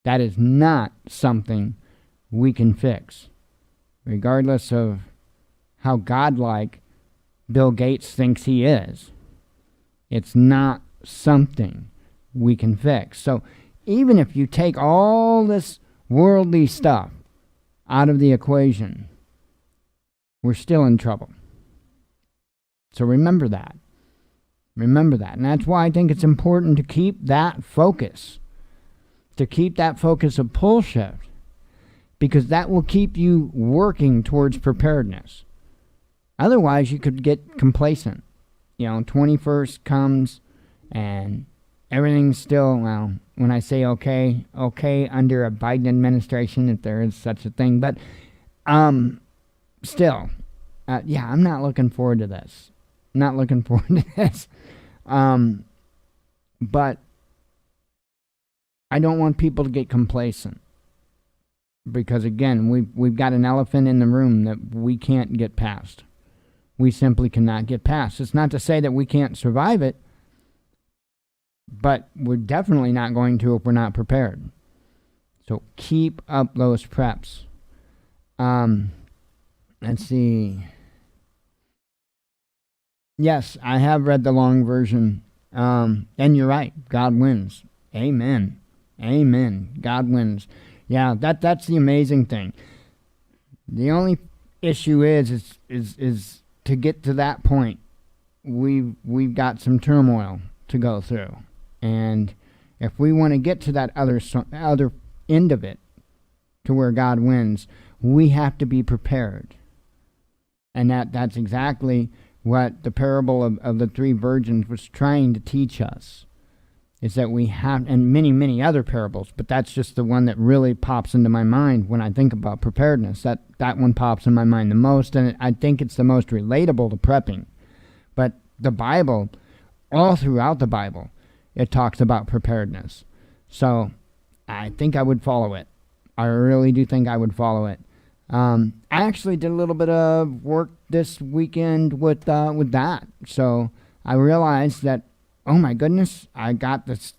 that is not something we can fix, regardless of how godlike Bill Gates thinks he is. It's not something we can fix. So even if you take all this worldly stuff out of the equation, we're still in trouble. So remember that. Remember that. And that's why I think it's important to keep that focus. To keep that focus of pull shift. Because that will keep you working towards preparedness. Otherwise, you could get complacent. 21st comes and everything's still, well, when I say okay under a Biden administration, if there is such a thing. But Still, yeah, I'm not looking forward to this. Not looking forward to this. But I don't want people to get complacent, because again, we've got an elephant in the room that we can't get past. We simply cannot get past. It's not to say that we can't survive it, but we're definitely not going to if we're not prepared. So keep up those preps. Let's see. Yes, I have read the long version. And you're right. God wins. Amen. Amen. God wins. Yeah, that's the amazing thing. The only issue is to get to that point, we've got some turmoil to go through. And if we want to get to that other end of it, to where God wins, we have to be prepared. And that's exactly what the parable of the three virgins was trying to teach us, is that we have, and many, many other parables, but that's just the one that really pops into my mind when I think about preparedness. That one pops in my mind the most, and I think it's the most relatable to prepping. But the Bible, all throughout the Bible, it talks about preparedness. So I think I would follow it. I really do think I would follow it. I actually did a little bit of work this weekend with that. So I realized that, oh my goodness, I got this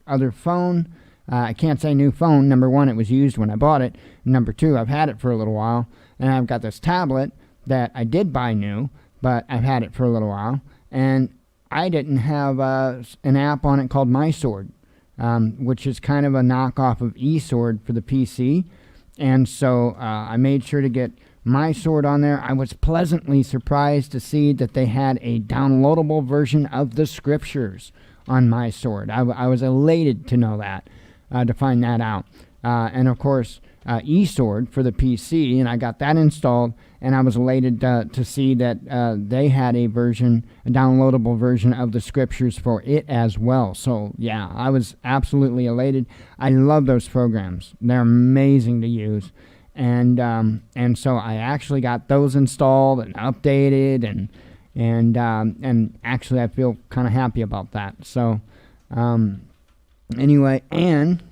other phone. I can't say new phone. Number one, it was used when I bought it. Number two, I've had it for a little while. And I've got this tablet that I did buy new, but I've had it for a little while. And I didn't have an app on it called MySword, which is kind of a knockoff of eSword for the PC. And so I made sure to get MySword on there. I was pleasantly surprised to see that they had a downloadable version of the scriptures on MySword. I was elated to know that, to find that out. And of course, eSword for the PC, and I got that installed, and I was elated to see that they had a downloadable version of the scriptures for it as well. So yeah, I was absolutely elated. I love those programs. They're amazing to use. And so I actually got those installed and updated, and actually I feel kind of happy about that. So anyway, and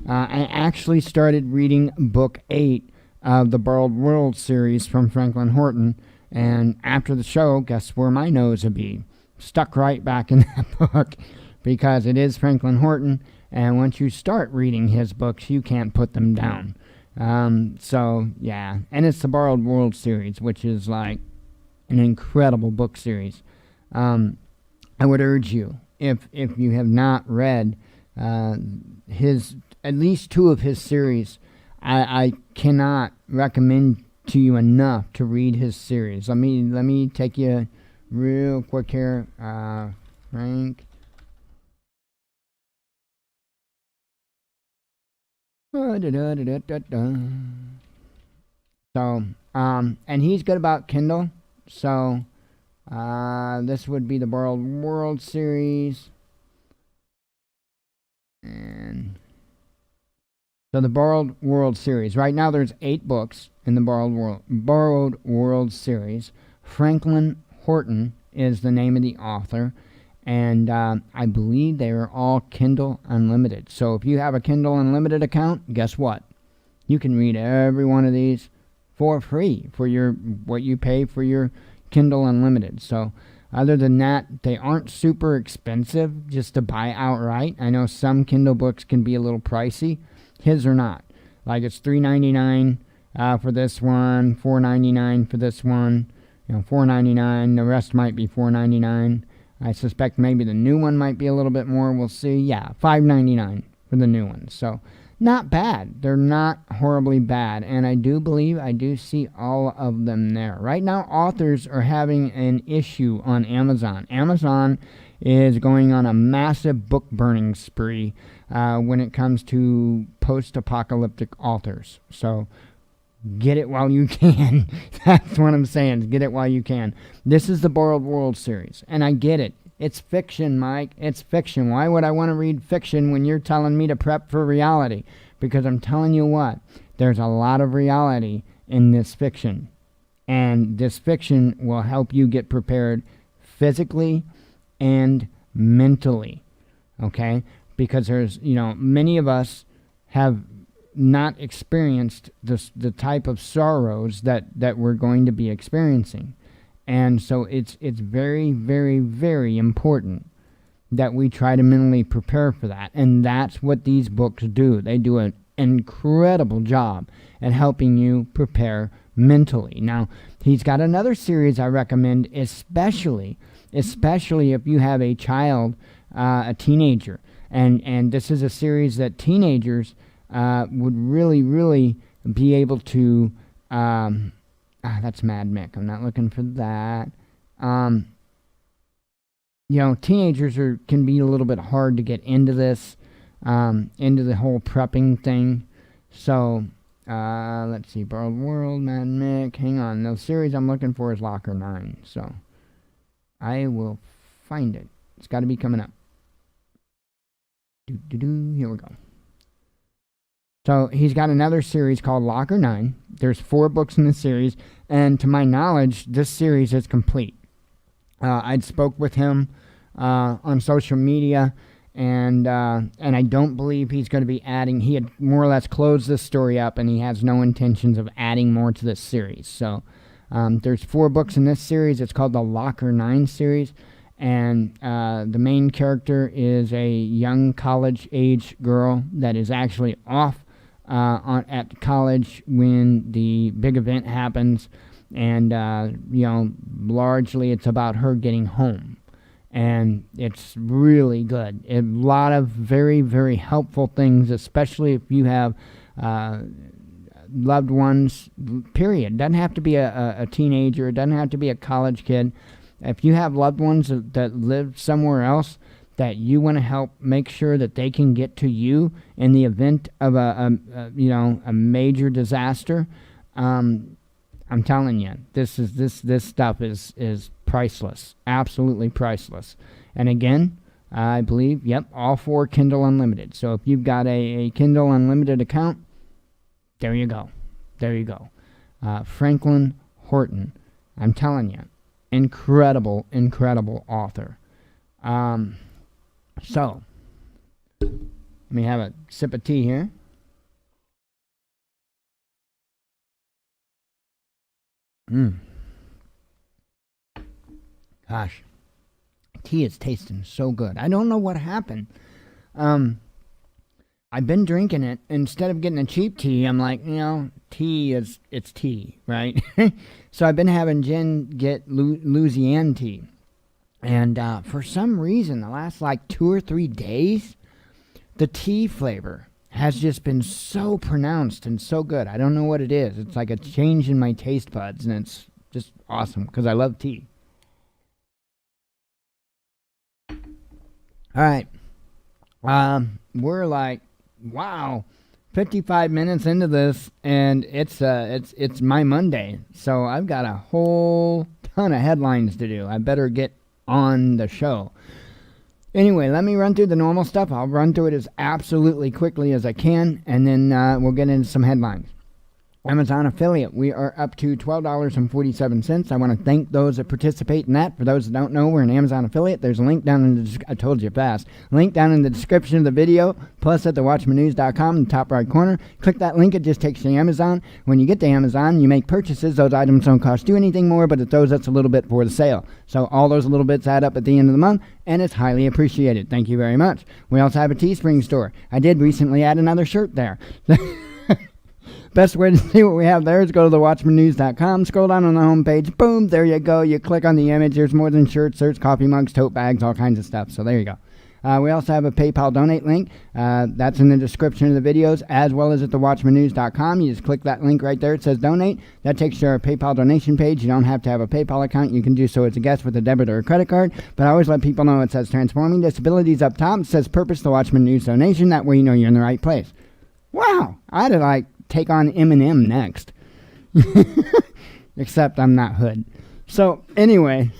I actually started reading book 8 of the Borrowed World series from Franklin Horton, and after the show, guess where my nose would be? Stuck right back in that book, because it is Franklin Horton, and once you start reading his books, you can't put them down. So yeah, and it's the Borrowed World series, which is like an incredible book series. I would urge you, if you have not read his at least 2 of his series, I cannot recommend to you enough to read his series. Let me take you real quick here, Frank. So, and he's good about Kindle. So, this would be the Borrowed World series. And so the Borrowed World series. Right now there's 8 books in the Borrowed World series. Franklin Horton is the name of the author. And I believe they are all Kindle Unlimited. So if you have a Kindle Unlimited account, guess what? You can read every one of these for free for what you pay for your Kindle Unlimited. So other than that, they aren't super expensive just to buy outright. I know some Kindle books can be a little pricey. His are not. Like it's $3.99 for this one, $4.99 for this one, $4.99. The rest might be $4.99. I suspect maybe the new one might be a little bit more. We'll see. Yeah, $5.99 for the new one. So not bad. They're not horribly bad. And I do believe I do see all of them there. Right now, authors are having an issue on Amazon. Amazon is going on a massive book burning spree when it comes to post-apocalyptic authors. So get it while you can. That's what I'm saying. Get it while you can. This is the Borrowed World series, and I get it. It's fiction, Mike. It's fiction. Why would I want to read fiction when you're telling me to prep for reality? Because I'm telling you what, there's a lot of reality in this fiction. And this fiction will help you get prepared physically and mentally. Okay? Because there's, many of us have not experienced the type of sorrows that we're going to be experiencing. And so it's very, very, very important that we try to mentally prepare for that. And that's what these books do. They do an incredible job at helping you prepare mentally. Now, he's got another series I recommend, especially if you have a child, a teenager. And this is a series that teenagers would really, really be able to... that's Mad Mick. I'm not looking for that. Teenagers can be a little bit hard to get into this, into the whole prepping thing. So, let's see. Borrowed World, Mad Mick. Hang on. The series I'm looking for is Locker 9. So, I will find it. It's got to be coming up. Here we go. So he's got another series called Locker 9. There's 4 books in the series, and to my knowledge, this series is complete. I'd spoke with him on social media, and I don't believe he's going to be adding. He had more or less closed this story up, and he has no intentions of adding more to this series. So there's 4 books in this series. It's called the Locker 9 series, and the main character is a young college-age girl that is actually off at college when the big event happens, and largely it's about her getting home, and it's really good. A lot of very, very helpful things, especially if you have loved ones. Period. Doesn't have to be a teenager. It doesn't have to be a college kid. If you have loved ones that live somewhere else, that you want to help make sure that they can get to you in the event of a major disaster, I'm telling you, this stuff is priceless, absolutely priceless. And again, I believe, all 4 Kindle Unlimited. So if you've got a Kindle Unlimited account, there you go. Franklin Horton, I'm telling you, incredible author. So, let me have a sip of tea here. Gosh, tea is tasting so good. I don't know what happened. I've been drinking it. Instead of getting a cheap tea, I'm like, tea it's tea, right? So I've been having Jen get Louisiana tea. And for some reason, the last 2 or 3 days, the tea flavor has just been so pronounced and so good. I don't know what it is. It's like a change in my taste buds, and it's just awesome because I love tea. All right. We're like, wow, 55 minutes into this, and it's my Monday. So I've got a whole ton of headlines to do. I better get on the show. Anyway, let me run through the normal stuff. I'll run through it as absolutely quickly as I can, and then we'll get into some headlines. Amazon affiliate, we are up to $12.47. I want to thank those that participate in that. For those that don't know, we're an Amazon affiliate. There's a link down in the I told you fast. Link down in the description of the video, plus at thewatchmannews.com in the top right corner. Click that link. It just takes you to Amazon. When you get to Amazon, you make purchases. Those items don't cost you anything more, but it throws us a little bit for the sale. So all those little bits add up at the end of the month, and it's highly appreciated. Thank you very much. We also have a Teespring store. I did recently add another shirt there. Best way to see what we have there is go to thewatchmannews.com, scroll down on the homepage, boom, there you go. You click on the image. There's more than shirts, there's coffee mugs, tote bags, all kinds of stuff. So there you go. We also have a PayPal donate link. That's in the description of the videos, as well as at thewatchmannews.com. You just click that link right there. It says donate. That takes you to our PayPal donation page. You don't have to have a PayPal account. You can do so as a guest with a debit or a credit card. But I always let people know it says Transforming Disabilities up top. It says Purpose The Watchman News Donation. That way you know you're in the right place. Wow. I had to take on Eminem next. Except I'm not Hood. So anyway.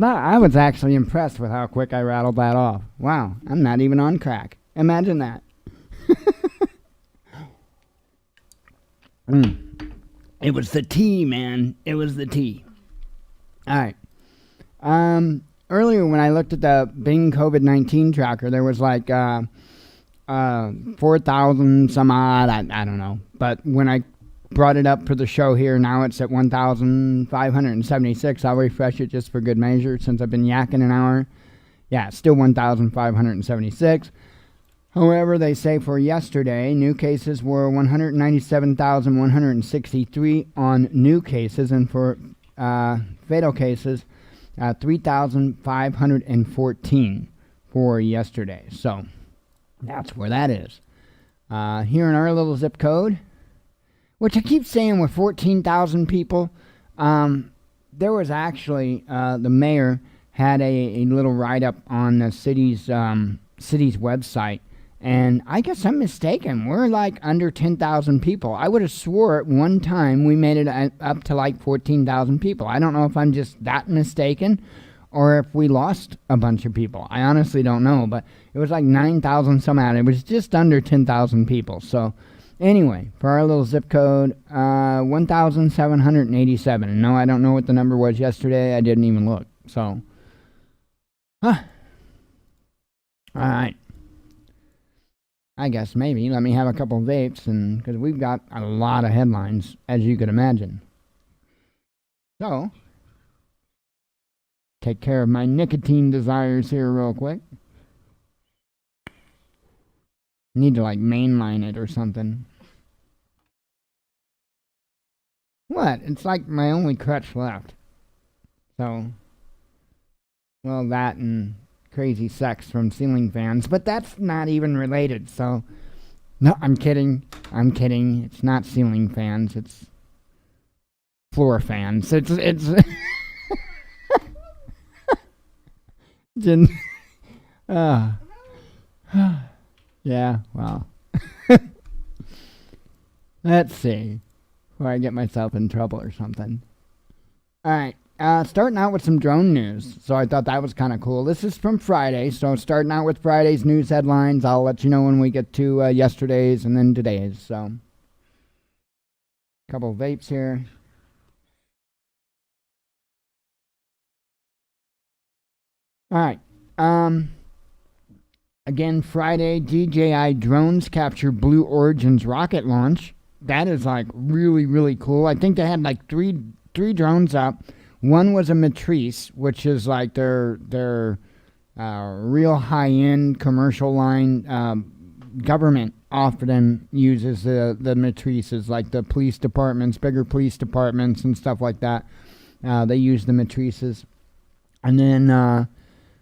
I was actually impressed with how quick I rattled that off. Wow, I'm not even on crack. Imagine that. It was the tea, man. It was the tea. All right. Earlier when I looked at the Bing COVID-19 tracker, there was like 4,000 some odd. I don't know. But when I brought it up for the show here, now it's at 1,576. I'll refresh it just for good measure since I've been yakking an hour. Yeah, it's still 1,576. However, they say for yesterday, new cases were 197,163 on new cases, and for fatal cases, 3,514 for yesterday. So that's where that is. Here in our little zip code, which I keep saying with 14,000 people, there was actually, the mayor had a little write-up on the city's website. And I guess I'm mistaken. We're like under 10,000 people. I would have swore at one time we made it up to like 14,000 people. I don't know if I'm just that mistaken or if we lost a bunch of people. I honestly don't know, but it was like 9,000 some odd. It was just under 10,000 people. So anyway, for our little zip code, 1,787. And no, I don't know what the number was yesterday. I didn't even look. So, all right. I guess maybe let me have a couple of vapes, and because we've got a lot of headlines, as you could imagine. So, take care of my nicotine desires here real quick. Need to like mainline it or something. What? It's like my only crutch left. So, well, that and crazy sex from ceiling fans, but that's not even related. So, no, I'm kidding. It's not ceiling fans. It's floor fans. It's yeah, well. Let's see. Before I get myself in trouble or something. All right. Starting out with some drone news. So I thought that was kind of cool. This is from Friday. So starting out with Friday's news headlines. I'll let you know when we get to yesterday's and then today's. So, a couple of vapes here. All right. Again, Friday, DJI drones capture Blue Origin's rocket launch. That is like really, really cool. I think they had like three drones up. One was a Matrice, which is like their real high-end commercial line. Government often uses the Matrices, like the police departments, bigger police departments and stuff like that. They use the Matrices. And then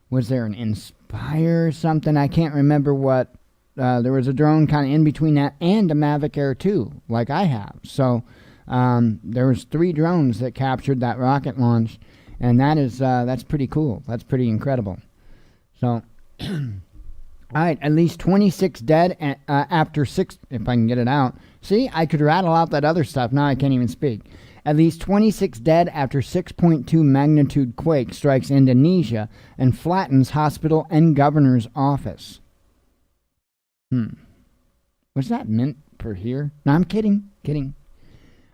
was there an Inspire or something? I can't remember what. There was a drone kind of in between that and a Mavic Air 2, like I have. So there was 3 drones that captured that rocket launch, and that's pretty cool. That's pretty incredible. So, all right, at least 26 dead after 6, if I can get it out. See, I could rattle out that other stuff. Now I can't even speak. At least 26 dead after 6.2 magnitude quake strikes Indonesia and flattens hospital and governor's office. Was that meant for here? No, I'm kidding.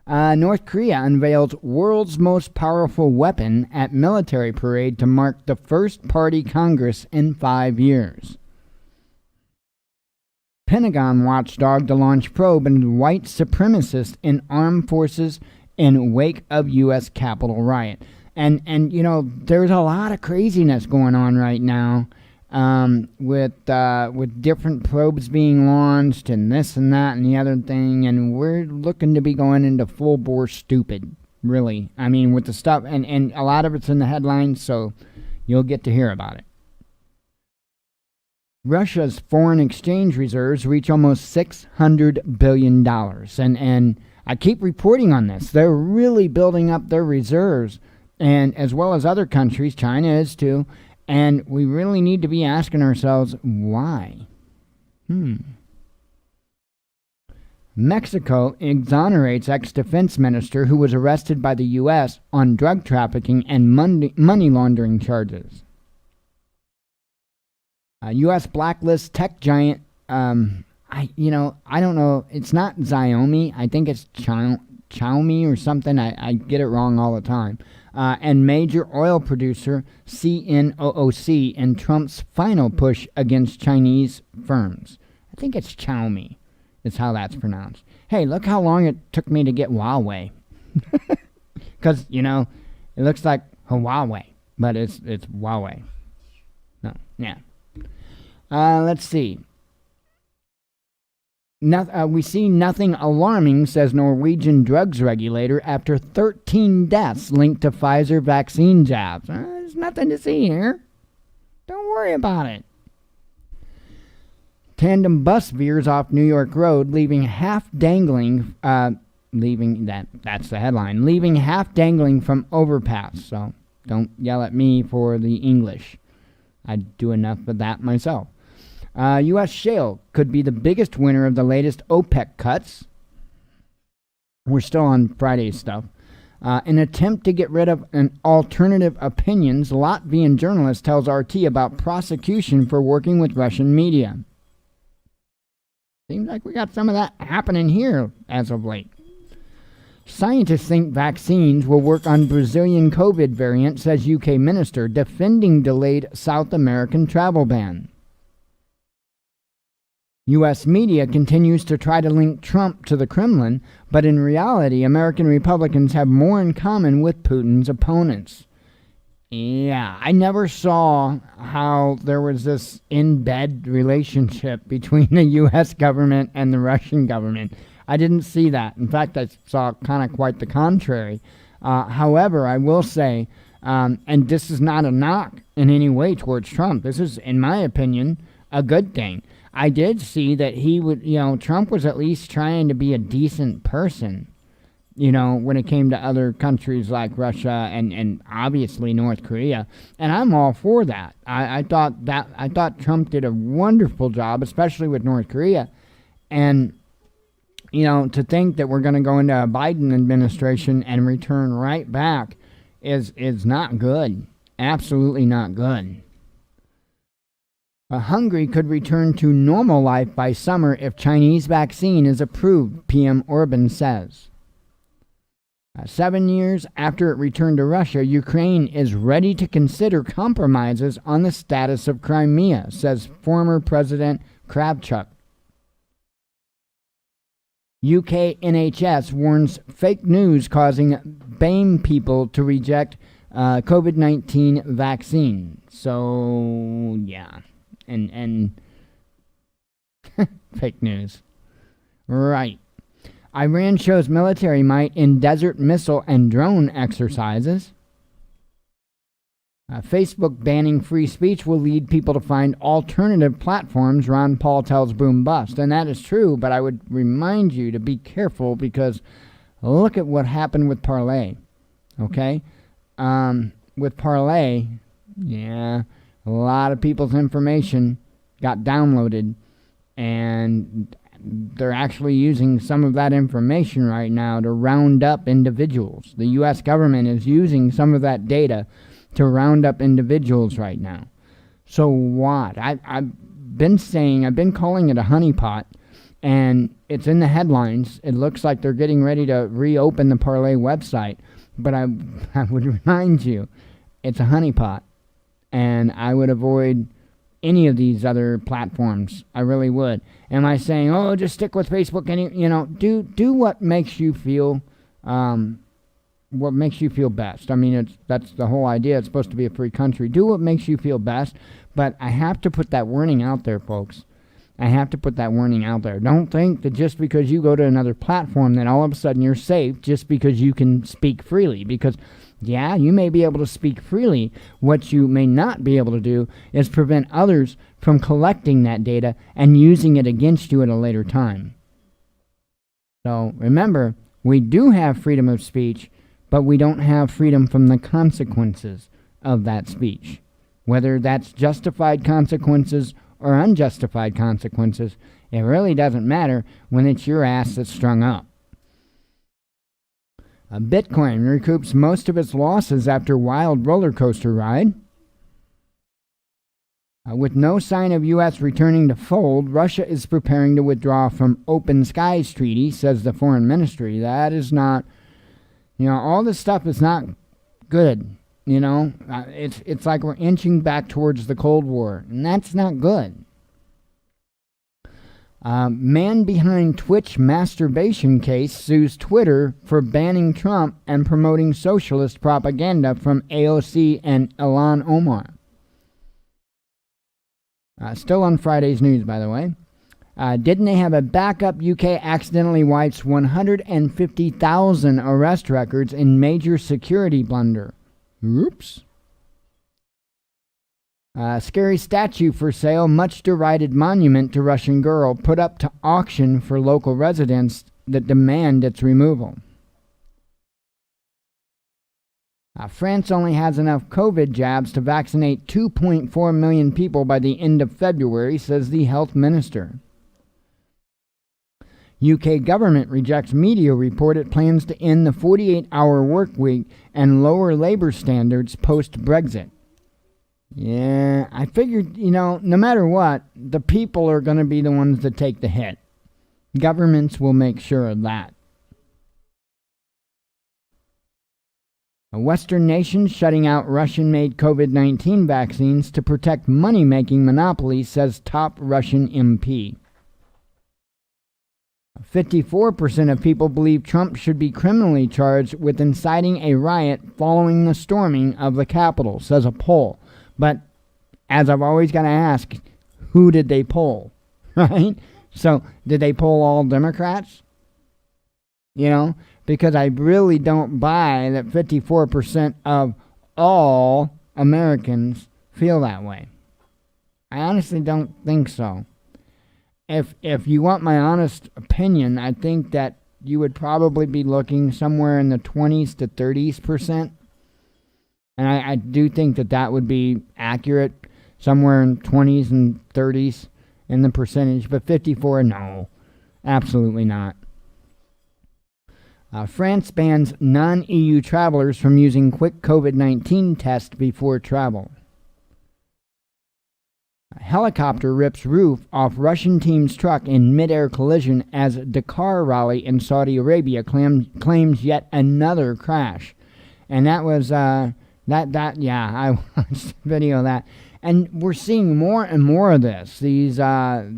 North Korea unveils world's most powerful weapon at military parade to mark the first party Congress in 5 years. Pentagon watchdog to launch probe into white supremacists in armed forces in wake of U.S. Capitol riot. And you know, there's a lot of craziness going on right now with different probes being launched and this and that and the other thing, and we're looking to be going into full bore stupid, really. I mean, with the stuff, and a lot of it's in the headlines, so you'll get to hear about it. Russia's foreign exchange reserves reach almost $600 billion. And I keep reporting on this. They're really building up their reserves, and as well as other countries, China is too. And we really need to be asking ourselves, why? Mexico exonerates ex-defense minister who was arrested by the U.S. on drug trafficking and money laundering charges. U.S. blacklists tech giant. I don't know. It's not Xiaomi. I think it's Xiaomi or something. I get it wrong all the time. And major oil producer CNOOC in Trump's final push against Chinese firms. I think it's Xiaomi. Is how that's pronounced. Hey, look how long it took me to get Huawei. Because, it looks like Huawei, but it's Huawei. No, yeah. Let's see. We see nothing alarming, says Norwegian drugs regulator, after 13 deaths linked to Pfizer vaccine jabs. There's nothing to see here. Don't worry about it. Tandem bus veers off New York Road, leaving half dangling. That's the headline. Leaving half dangling from overpass. So don't yell at me for the English. I do enough of that myself. U.S. shale could be the biggest winner of the latest OPEC cuts. We're still on Friday's stuff. An attempt to get rid of an alternative opinions, Latvian journalist tells RT about prosecution for working with Russian media. Seems like we got some of that happening here as of late. Scientists think vaccines will work on Brazilian COVID variant, says UK minister, defending delayed South American travel ban. U.S. media continues to try to link Trump to the Kremlin, but in reality, American Republicans have more in common with Putin's opponents. Yeah, I never saw how there was this in-bed relationship between the U.S. government and the Russian government. I didn't see that. In fact, I saw kind of quite the contrary. However, I will say, and this is not a knock in any way towards Trump. This is, in my opinion, a good thing. I did see that Trump was at least trying to be a decent person. When it came to other countries like Russia and obviously North Korea. And I'm all for that. I thought Trump did a wonderful job, especially with North Korea. And, to think that we're going to go into a Biden administration and return right back is not good. Absolutely not good. Hungary could return to normal life by summer if Chinese vaccine is approved, PM Orban says. 7 years after it returned to Russia, Ukraine is ready to consider compromises on the status of Crimea, says former President Kravchuk. UK NHS warns fake news causing BAME people to reject COVID-19 vaccine. So, yeah. And fake news. Right. Iran shows military might in desert missile and drone exercises. Facebook banning free speech will lead people to find alternative platforms, Ron Paul tells Boom Bust. And that is true, but I would remind you to be careful because look at what happened with Parler. Okay? With Parler, yeah, a lot of people's information got downloaded, and they're actually using some of that information right now to round up individuals. The U.S. government is using some of that data to round up individuals right now. So what? I've been calling it a honeypot, and it's in the headlines. It looks like they're getting ready to reopen the Parler website, but I would remind you, it's a honeypot, and I would avoid any of these other platforms. I really would. Am I saying, oh, just stick with Facebook? And do what makes you feel, best. I mean, that's the whole idea. It's supposed to be a free country. Do what makes you feel best. But I have to put that warning out there, folks. I have to put that warning out there. Don't think that just because you go to another platform that all of a sudden you're safe just because you can speak freely. Because yeah, you may be able to speak freely. What you may not be able to do is prevent others from collecting that data and using it against you at a later time. So remember, we do have freedom of speech, but we don't have freedom from the consequences of that speech. Whether that's justified consequences or unjustified consequences, It really doesn't matter when it's your ass that's strung up. Bitcoin recoups most of its losses after wild roller coaster ride. With no sign of U.S. returning to fold, Russia is preparing to withdraw from Open Skies Treaty, says the Foreign Ministry. That is not, all this stuff is not good. It's like we're inching back towards the Cold War, and that's not good. Man behind Twitch masturbation case sues Twitter for banning Trump and promoting socialist propaganda from AOC and Ilhan Omar. Still on Friday's news, by the way. Didn't they have a backup? UK accidentally wipes 150,000 arrest records in major security blunder. Oops. Scary statue for sale, much derided monument to Russian girl, put up to auction for local residents that demand its removal. France only has enough COVID jabs to vaccinate 2.4 million people by the end of February, says the health minister. UK government rejects media report it plans to end the 48-hour work week and lower labor standards post-Brexit. Yeah, I figured, no matter what, the people are going to be the ones that take the hit. Governments will make sure of that. A Western nation shutting out Russian-made COVID-19 vaccines to protect money-making monopolies, says top Russian MP. 54% of people believe Trump should be criminally charged with inciting a riot following the storming of the Capitol, says a poll. But as I've always got to ask, who did they poll? Right? So did they poll all Democrats? Because I really don't buy that 54% of all Americans feel that way. I honestly don't think so. If you want my honest opinion, I think that you would probably be looking somewhere in the 20s to 30%. And I do think that would be accurate, somewhere in 20s and 30s in the percentage. But 54, no, absolutely not. France bans non-EU travelers from using quick COVID-19 test before travel. A helicopter rips roof off Russian team's truck in mid-air collision as Dakar rally in Saudi Arabia claims yet another crash. And that was... I watched the video of that, and we're seeing more and more of this. These camera,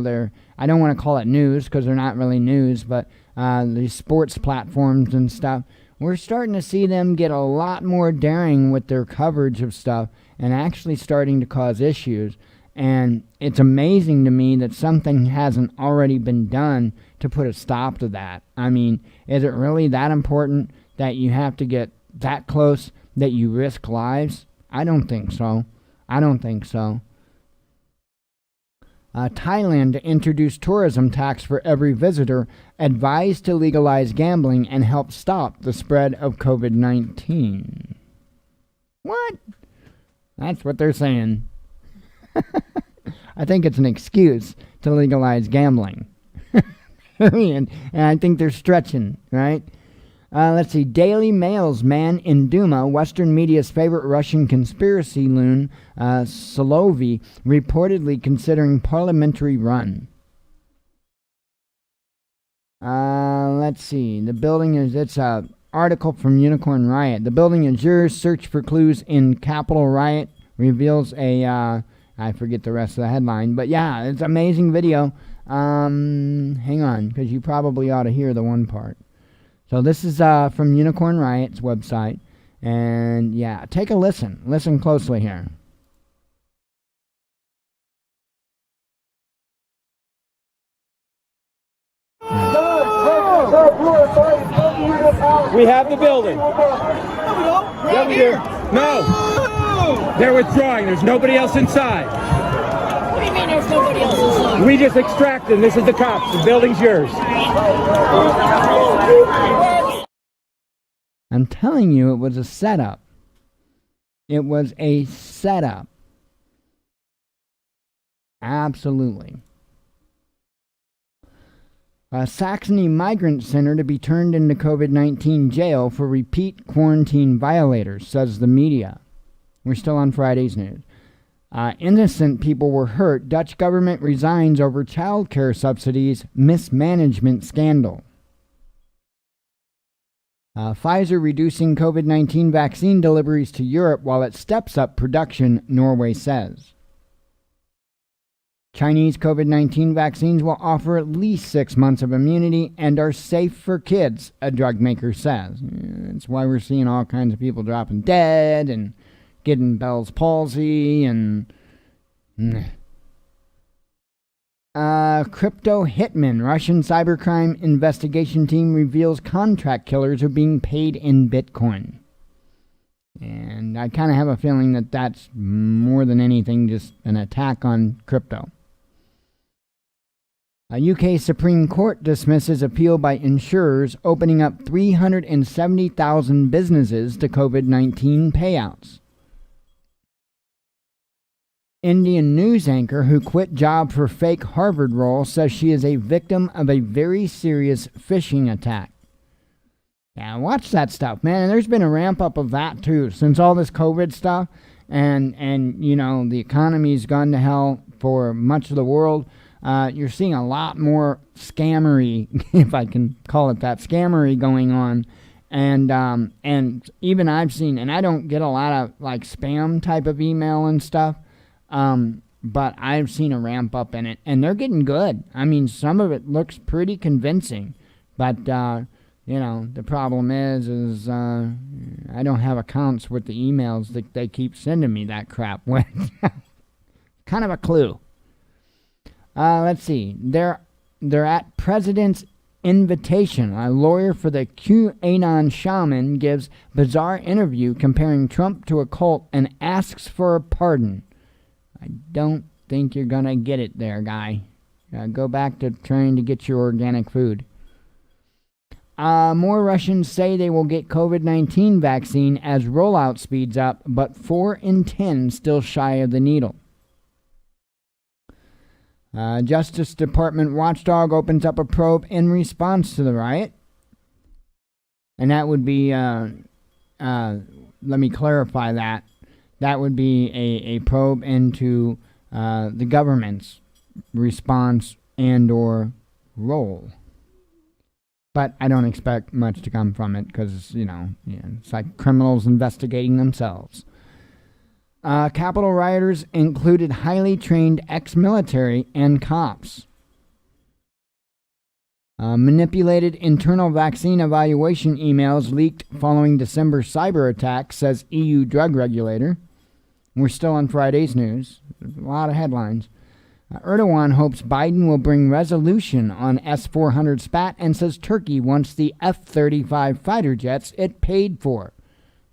they're, I don't want to call it news because they're not really news, but these sports platforms and stuff. We're starting to see them get a lot more daring with their coverage of stuff and actually starting to cause issues. And it's amazing to me that something hasn't already been done to put a stop to that. I mean, is it really that important that you have to get that close that you risk lives? I don't think so. Thailand to introduce tourism tax for every visitor, advised to legalize gambling and help stop the spread of COVID-19. What? That's what they're saying. I think it's an excuse to legalize gambling. And I think they're stretching, right? Let's see. Daily Mail's man in Duma, Western media's favorite Russian conspiracy loon, Solovey, reportedly considering parliamentary run. Let's see. It's an article from Unicorn Riot. The building is yours. Search for clues in Capitol riot. Reveals a, I forget the rest of the headline. But yeah, it's an amazing video. Hang on, because you probably ought to hear the one part. So this is from Unicorn Riot's website. And yeah, take a listen. Listen closely here. We have the building. Yeah, we do. No. They're withdrawing. There's nobody else inside. What do you mean there's nobody else inside? We just extracted them. This is the cops. The building's yours. I'm telling you, it was a setup. It was a setup. Absolutely. A Saxony migrant center to be turned into COVID-19 jail for repeat quarantine violators, says the media. We're still on Friday's news. Innocent people were hurt. Dutch government resigns over child care subsidies mismanagement scandal. Pfizer reducing COVID-19 vaccine deliveries to Europe while it steps up production, Norway says. Chinese COVID-19 vaccines will offer at least 6 months of immunity and are safe for kids, a drug maker says. That's why we're seeing all kinds of people dropping dead and getting Bell's palsy and... crypto hitman. Russian cybercrime investigation team reveals contract killers are being paid in Bitcoin. And I kind of have a feeling that that's more than anything just an attack on crypto. A UK Supreme Court dismisses appeal by insurers opening up 370,000 businesses to COVID-19 payouts. Indian news anchor who quit job for fake Harvard role says she is a victim of a very serious phishing attack. Yeah, watch that stuff, man. And there's been a ramp up of that too since all this COVID stuff, and you know the economy's gone to hell for much of the world. You're seeing a lot more scammery, if I can call it that, scammery going on, and even I've seen, and I don't get a lot of like spam type of email and stuff. But I've seen a ramp up in it, and they're getting good. I mean, some of it looks pretty convincing, but, you know, the problem is I don't have accounts with the emails that they keep sending me that crap with. Kind of a clue. Let's see. They're at President's invitation. A lawyer for the QAnon shaman gives bizarre interview comparing Trump to a cult and asks for a pardon. I don't think you're going to get it there, guy. Go back to trying to get your organic food. More Russians say they will get COVID-19 vaccine as rollout speeds up, but 4 in 10 still shy of the needle. Justice Department watchdog opens up a probe in response to the riot. And that would be, let me clarify that. That would be a probe into the government's response and or role. But I don't expect much to come from it because, you know, it's like criminals investigating themselves. Capitol rioters included highly trained ex-military and cops. Manipulated internal vaccine evaluation emails leaked following December cyber attack, says EU drug regulator. We're still on Friday's news. There's a lot of headlines. Erdogan hopes Biden will bring resolution on S-400 spat and says Turkey wants the F-35 fighter jets it paid for.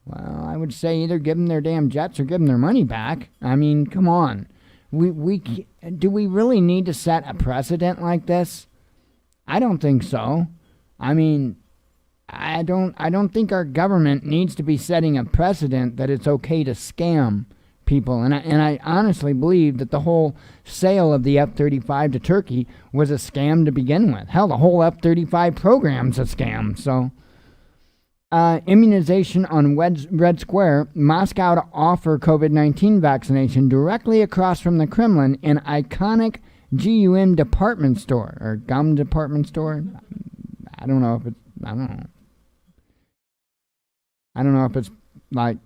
Well, I would say either give them their damn jets or give them their money back. I mean, come on. Do we really need to set a precedent like this? I don't think so. I mean, I don't think our government needs to be setting a precedent that it's okay to scam people. And I honestly believe that the whole sale of the F-35 to Turkey was a scam to begin with. Hell, the whole F-35 program's a scam. So, immunization on Red Square. Moscow to offer COVID-19 vaccination directly across from the Kremlin in iconic GUM department store or gum department store. I don't know if it's like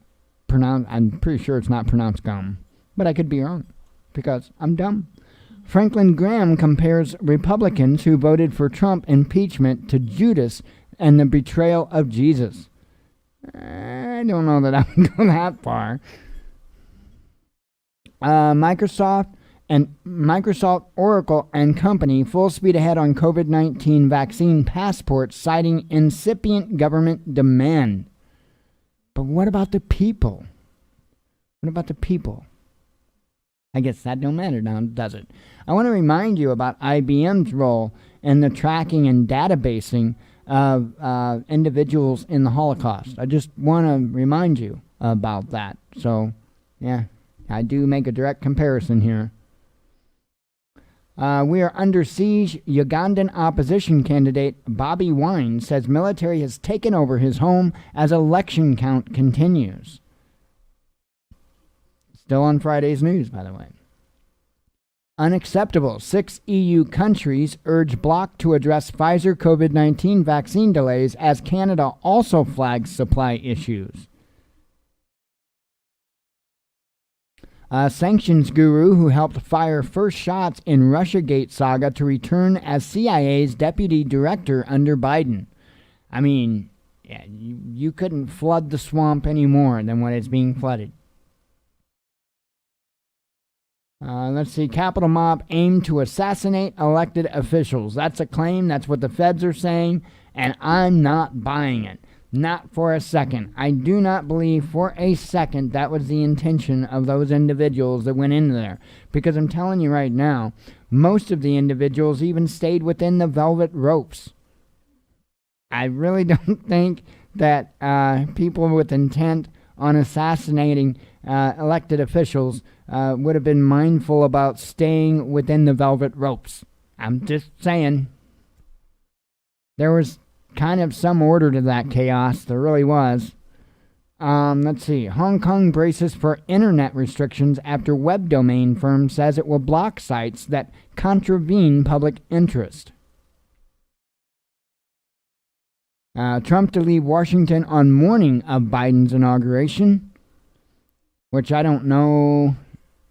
pronounced. I'm pretty sure it's not pronounced gum, but I could be wrong because I'm dumb. Franklin Graham compares Republicans who voted for Trump impeachment to Judas and the betrayal of Jesus. I don't know that I would go that far. Microsoft, Oracle, and company full speed ahead on COVID-19 vaccine passports, citing incipient government demand. But what about the people? What about the people? I guess that don't matter now, does it? I want to remind you about IBM's role in the tracking and databasing of individuals in the Holocaust. I just want to remind you about that. So, yeah, I do make a direct comparison here. We are under siege. Ugandan opposition candidate Bobby Wine says military has taken over his home as election count continues. Still on Friday's news, by the way. Unacceptable. 6 EU countries urge bloc to address Pfizer COVID-19 vaccine delays as Canada also flags supply issues. A sanctions guru who helped fire first shots in Russiagate saga to return as CIA's deputy director under Biden. I mean, yeah, you couldn't flood the swamp any more than what is being flooded. Let's see. Capitol mob aimed to assassinate elected officials. That's a claim. That's what the feds are saying. And I'm not buying it. Not for a second. I do not believe for a second that was the intention of those individuals that went in there. Because I'm telling you right now, most of the individuals even stayed within the velvet ropes. I really don't think that people with intent on assassinating elected officials would have been mindful about staying within the velvet ropes. I'm just saying. There was kind of some order to that chaos. There really was. Let's see. Hong Kong braces for internet restrictions after web domain firm says it will block sites that contravene public interest. Trump to leave Washington on morning of Biden's inauguration, which I don't know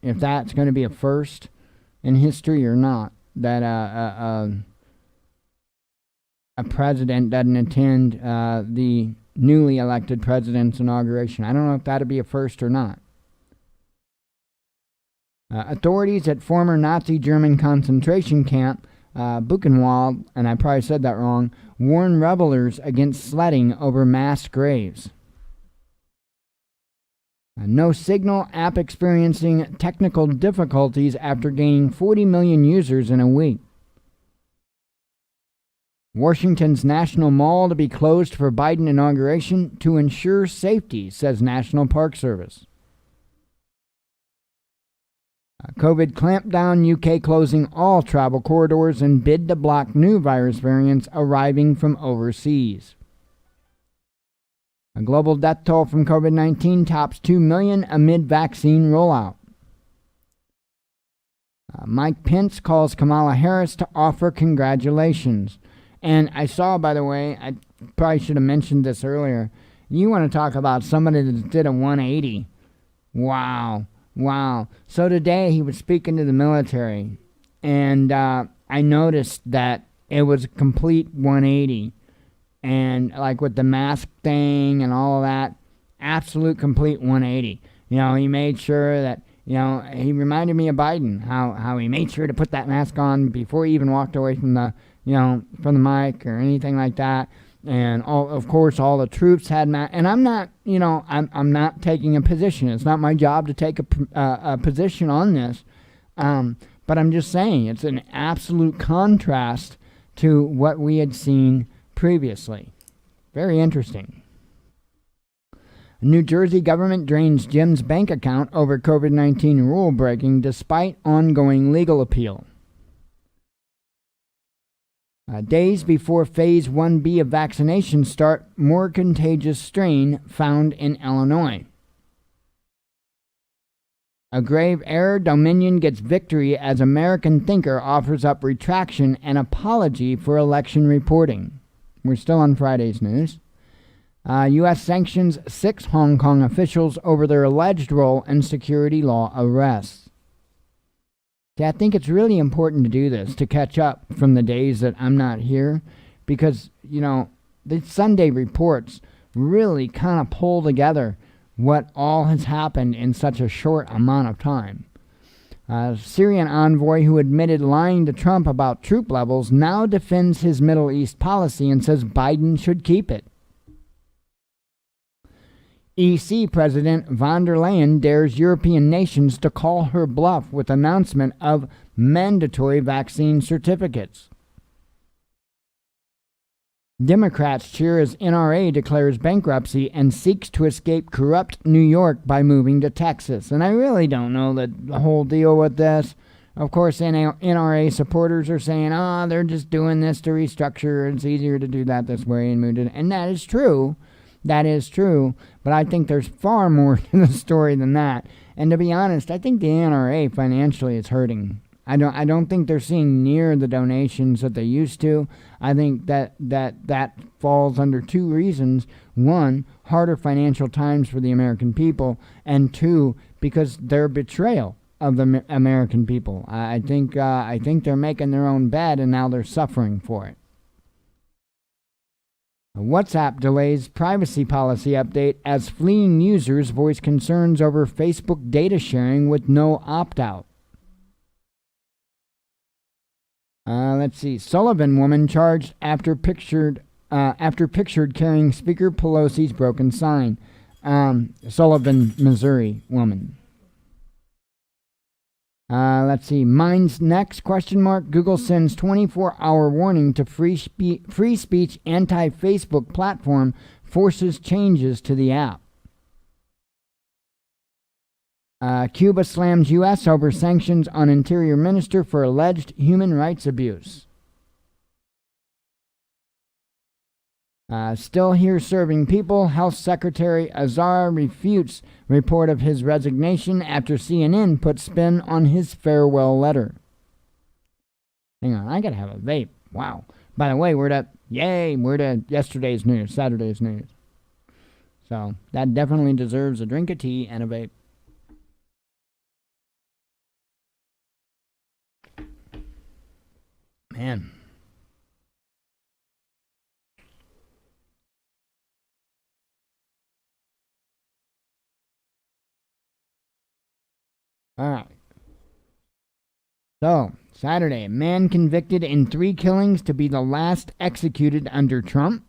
if that's going to be a first in history or not, that a president doesn't attend the newly elected president's inauguration. I don't know if that'll be a first or not. Authorities at former Nazi German concentration camp Buchenwald, and I probably said that wrong, warn revelers against sledding over mass graves. No Signal app experiencing technical difficulties after gaining 40 million users in a week. Washington's National Mall to be closed for Biden inauguration to ensure safety, says National Park Service. COVID clampdown, UK closing all travel corridors and bid to block new virus variants arriving from overseas. A global death toll from COVID-19 tops 2 million amid vaccine rollout. Mike Pence calls Kamala Harris to offer congratulations. And I saw, by the way, I probably should have mentioned this earlier. You want to talk about somebody that did a 180. Wow. So today he was speaking to the military, and I noticed that it was a complete 180. And like with the mask thing and all of that, absolute complete 180. You know, he made sure that, you know, he reminded me of Biden, how he made sure to put that mask on before he even walked away from the, you know, from the mic or anything like that. And of course, all the troops had masks. And I'm not, you know, I'm not taking a position. It's not my job to take a position on this. But I'm just saying it's an absolute contrast to what we had seen previously. Very interesting. New Jersey government drains Jim's bank account over COVID-19 rule breaking despite ongoing legal appeal. Days before Phase 1B of vaccination start, more contagious strain found in Illinois. A grave error, Dominion gets victory as American Thinker offers up retraction and apology for election reporting. We're still on Friday's news. U.S. sanctions 6 Hong Kong officials over their alleged role in security law arrests. See, I think it's really important to do this, to catch up from the days that I'm not here, because, you know, the Sunday reports really kind of pull together what all has happened in such a short amount of time. Syrian envoy who admitted lying to Trump about troop levels now defends his Middle East policy and says Biden should keep it. EC President von der Leyen dares European nations to call her bluff with announcement of mandatory vaccine certificates. Democrats cheer as NRA declares bankruptcy and seeks to escape corrupt New York by moving to Texas. And I really don't know the whole deal with this. Of course, NRA supporters are saying, they're just doing this to restructure. It's easier to do that this way. And that is true. That is true. But I think there's far more to the story than that. And to be honest, I think the NRA financially is hurting. I don't think they're seeing near the donations that they used to. I think that falls under two reasons. One, harder financial times for the American people, and two, because their betrayal of the American people. I think they're making their own bed, and now they're suffering for it. WhatsApp delays privacy policy update as fleeing users voice concerns over Facebook data sharing with no opt-out. Let's see. Sullivan woman charged after pictured carrying Speaker Pelosi's broken sign. Sullivan, Missouri woman. Let's see. Mine's next ? Google sends 24-hour warning to free speech anti-Facebook platform forces changes to the app. Cuba slams U.S. over sanctions on Interior Minister for alleged human rights abuse. Still here serving people, Health Secretary Azar refutes report of his resignation after CNN put spin on his farewell letter. Hang on, I gotta have a vape. Wow. By the way, we're to yesterday's news, Saturday's news. So that definitely deserves a drink of tea and a vape. Man. All right. So, Saturday, a man convicted in 3 killings to be the last executed under Trump.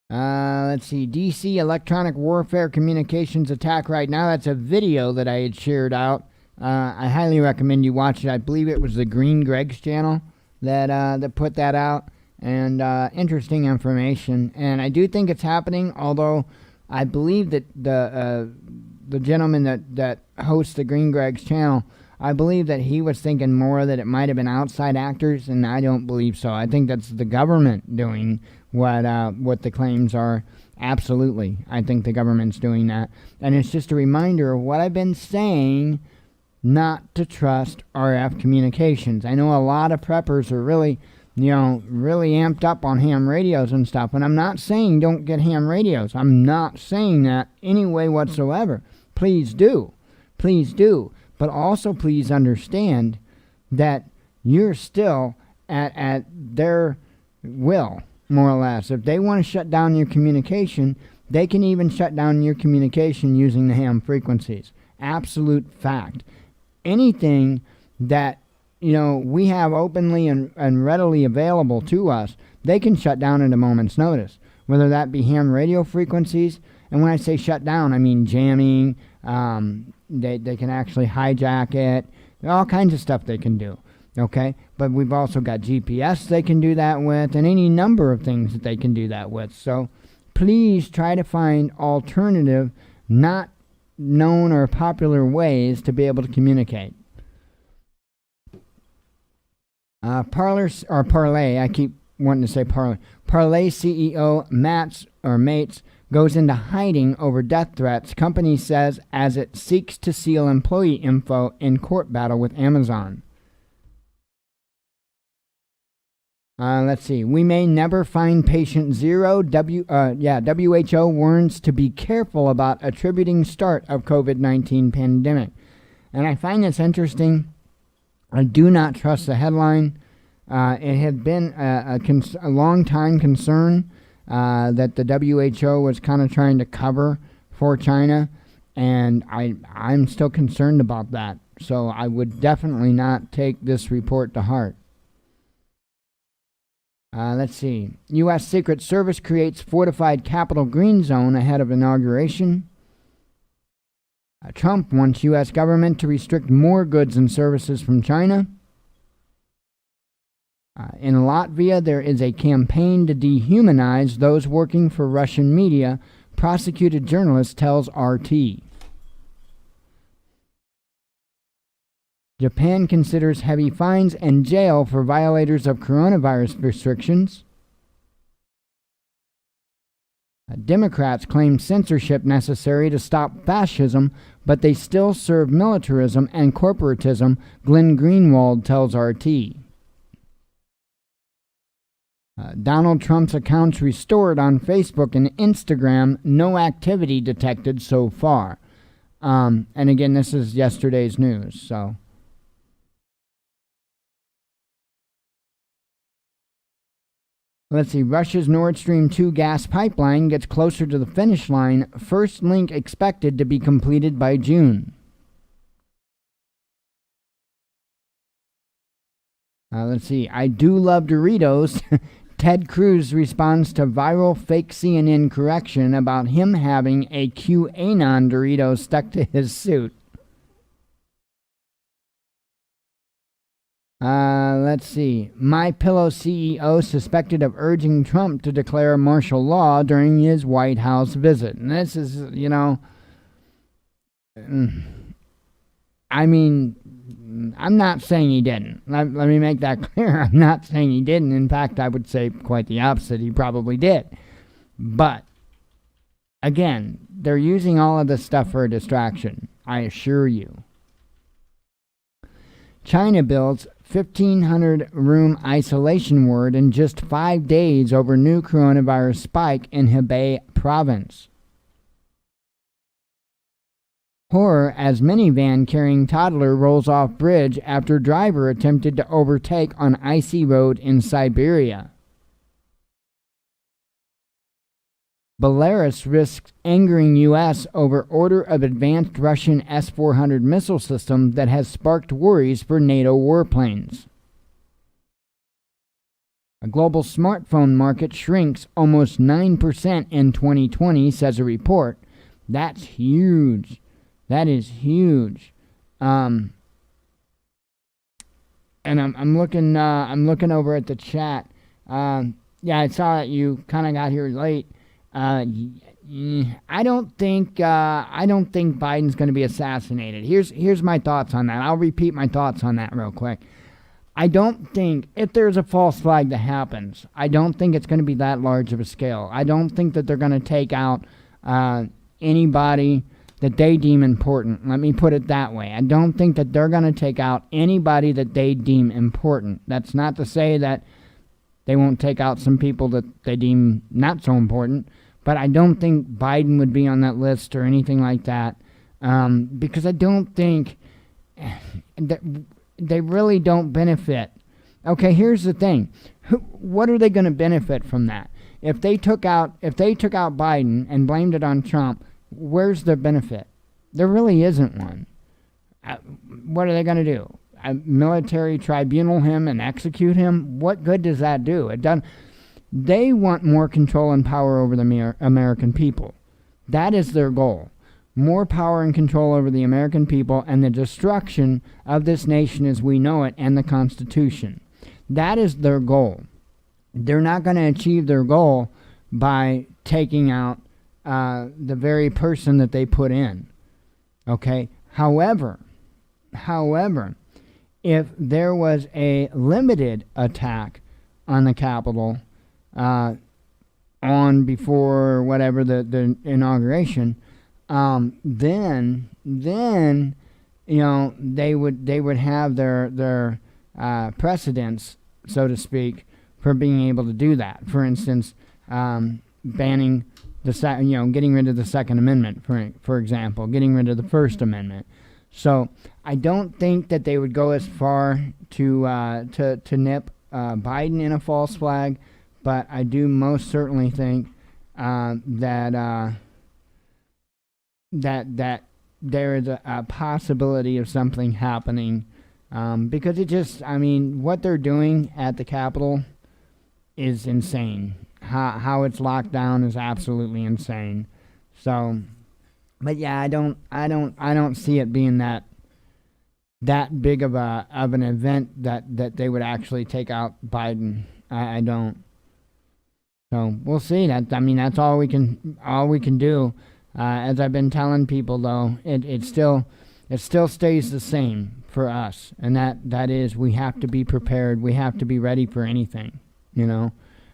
Let's see. D.C. electronic warfare communications attack right now. That's a video that I had shared out. I highly recommend you watch it. I believe it was the Green Greg's channel that put that out. And interesting information. And I do think it's happening, although I believe that the gentleman that hosts the Green Greg's channel, I believe that he was thinking more that it might have been outside actors, and I don't believe so. I think that's the government doing what the claims are. Absolutely. I think the government's doing that. And it's just a reminder of what I've been saying, not to trust RF communications. I know a lot of preppers are really amped up on ham radios and stuff. And I'm not saying don't get ham radios. I'm not saying that any way whatsoever. Please do. Please do. But also please understand that you're still at their will, more or less. If they want to shut down your communication, they can even shut down your communication using the ham frequencies. Absolute fact. Anything that we have openly and readily available to us, they can shut down at a moment's notice, whether that be ham radio frequencies. And when I say shut down, I mean jamming. They can actually hijack it. All kinds of stuff they can do. Okay? But we've also got GPS they can do that with, and any number of things that they can do that with. So please try to find alternative, not known or popular ways to be able to communicate. Parlay, I keep wanting to say Parlay. Parlay CEO Mates goes into hiding over death threats, company says, as it seeks to seal employee info in court battle with Amazon. Let's see. We may never find patient zero. WHO warns to be careful about attributing start of COVID-19 pandemic. And I find this interesting. I do not trust the headline. It had been a long time concern that the WHO was kind of trying to cover for China, and I'm still concerned about that. So I would definitely not take this report to heart. Let's see. U.S. Secret Service creates fortified Capitol Green Zone ahead of inauguration. Trump wants U.S. government to restrict more goods and services from China. In Latvia, there is a campaign to dehumanize those working for Russian media, prosecuted journalist tells RT. Japan considers heavy fines and jail for violators of coronavirus restrictions. Democrats claim censorship necessary to stop fascism, but they still serve militarism and corporatism, Glenn Greenwald tells RT. Donald Trump's accounts restored on Facebook and Instagram, no activity detected so far. And again, this is yesterday's news, so. Let's see, Russia's Nord Stream 2 gas pipeline gets closer to the finish line. First link expected to be completed by June. Let's see, I do love Doritos. Ted Cruz responds to viral fake CNN correction about him having a QAnon Dorito stuck to his suit. Let's see. MyPillow CEO suspected of urging Trump to declare martial law during his White House visit. And this is, I mean, I'm not saying he didn't. Let me make that clear. I'm not saying he didn't. In fact, I would say quite the opposite. He probably did. But, again, they're using all of this stuff for a distraction. I assure you. China builds 1,500-room isolation ward in just 5 days over new coronavirus spike in Hebei province. Horror as minivan carrying toddler rolls off bridge after driver attempted to overtake on icy road in Siberia. Belarus risks angering U.S. over order of advanced Russian S-400 missile system that has sparked worries for NATO warplanes. A global smartphone market shrinks almost 9% in 2020, says a report. That's huge. That is huge. And I'm looking over at the chat. Yeah, I saw that you kind of got here late. I don't think Biden's going to be assassinated. Here's my thoughts on that. I'll repeat my thoughts on that real quick. I don't think, if there's a false flag that happens, I don't think it's going to be that large of a scale. I don't think that they're going to take out anybody that they deem important. Let me put it that way. I don't think that they're going to take out anybody that they deem important. That's not to say that they won't take out some people that they deem not so important. But I don't think Biden would be on that list or anything like that, because I don't think that they really don't benefit. Okay, here's the thing: what are they going to benefit from that? If they took out Biden and blamed it on Trump, where's the benefit? There really isn't one. What are they going to do? A military tribunal him and execute him? What good does that do? It doesn't. They want more control and power over the American people. That is their goal. More power and control over the American people and the destruction of this nation as we know it and the Constitution. That is their goal. They're not going to achieve their goal by taking out the very person that they put in. Okay? However, if there was a limited attack on the Capitol, on before whatever the inauguration, then they would have their precedents, so to speak, for being able to do that. For instance, banning getting rid of the Second Amendment, for example, getting rid of the First Amendment. So I don't think that they would go as far to nip Biden in a false flag. But I do most certainly think that there is a possibility of something happening, because what they're doing at the Capitol is insane. How it's locked down is absolutely insane. So, but yeah, I don't see it being that big of an event that they would actually take out Biden. I don't. So we'll see. That's all we can do. As I've been telling people, though, it's still it still stays the same for us. And that is, we have to be prepared. We have to be ready for anything, you know.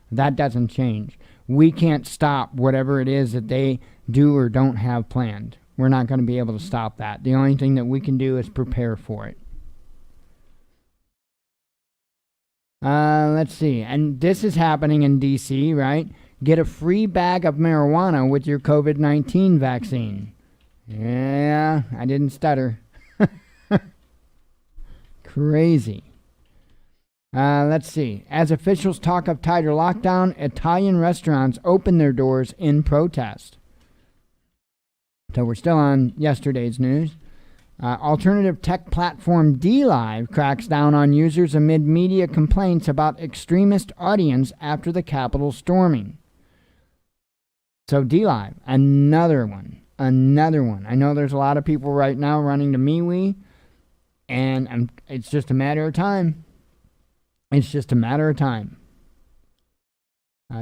That doesn't change. We can't stop whatever it is that they do or don't have planned. We're not going to be able to stop that. The only thing that we can do is prepare for it. Let's see. And this is happening in D.C., right? Get a free bag of marijuana with your COVID-19 vaccine. Yeah, I didn't stutter. Crazy. Let's see. As officials talk of tighter lockdown, Italian restaurants open their doors in protest. So we're still on yesterday's news. Alternative tech platform DLive cracks down on users amid media complaints about extremist audience after the Capitol storming. So DLive, another one. I know there's a lot of people right now running to MeWe, and it's just a matter of time.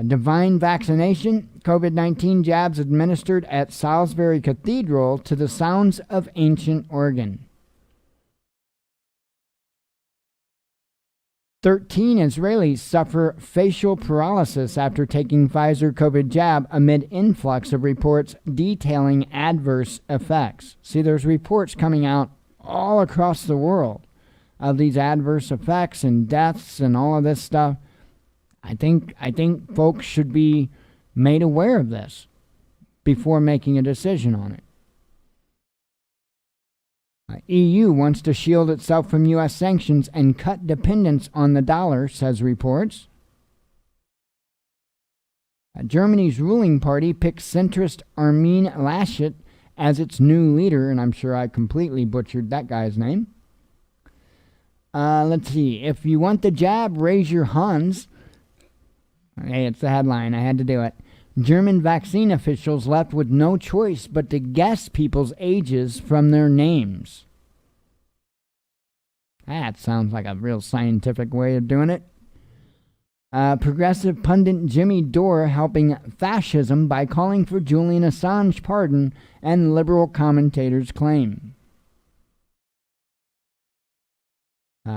Divine vaccination, COVID-19 jabs administered at Salisbury Cathedral to the sounds of ancient organ. 13 Israelis suffer facial paralysis after taking Pfizer COVID jab amid influx of reports detailing adverse effects. See, there's reports coming out all across the world of these adverse effects and deaths and all of this stuff. I think folks should be made aware of this before making a decision on it. EU wants to shield itself from U.S. sanctions and cut dependence on the dollar, says reports. Germany's ruling party picks centrist Armin Laschet as its new leader, and I'm sure I completely butchered that guy's name. Let's see. If you want the jab, raise your hands. Hey, it's the headline. I had to do it. German vaccine officials left with no choice but to guess people's ages from their names. That sounds like a real scientific way of doing it. Progressive pundit Jimmy Dore helping fascism by calling for Julian Assange pardon, and liberal commentators claim.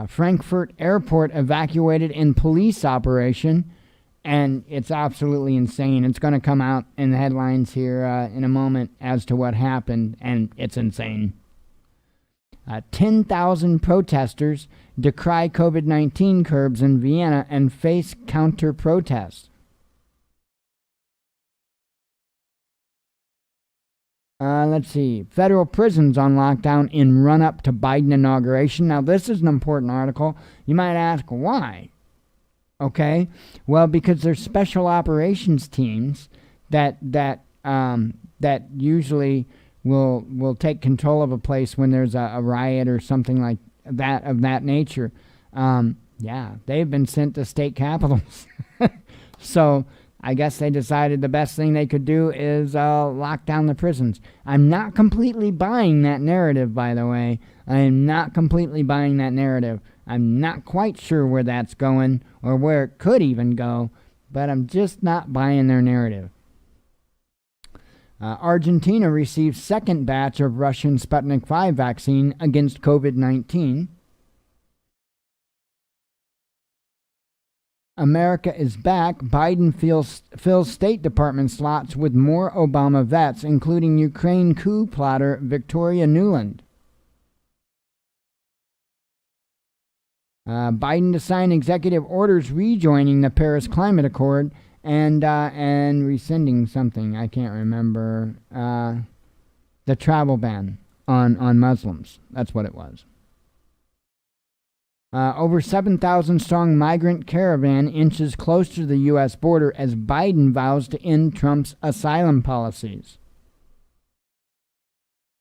Frankfurt Airport evacuated in police operation. And it's absolutely insane. It's going to come out in the headlines here in a moment as to what happened, and it's insane. 10,000 protesters decry COVID-19 curbs in Vienna and face counter-protests. Let's see. Federal prisons on lockdown in run-up to Biden inauguration. Now, this is an important article. You might ask, why? Okay, well, because there's special operations teams that usually will take control of a place when there's a riot or something like that of that nature. Yeah, they've been sent to state capitals. So I guess they decided the best thing they could do is lock down the prisons. I'm not completely buying that narrative, by the way. I am not completely buying that narrative. I'm not quite sure where that's going or where it could even go, but I'm just not buying their narrative. Argentina received second batch of Russian Sputnik V vaccine against COVID-19. America is back. Biden fills State Department slots with more Obama vets, including Ukraine coup plotter Victoria Nuland. Biden to sign executive orders rejoining the Paris Climate Accord and rescinding something, I can't remember, the travel ban on Muslims. That's what it was. Over 7,000 strong migrant caravan inches closer to the U.S. border as Biden vows to end Trump's asylum policies.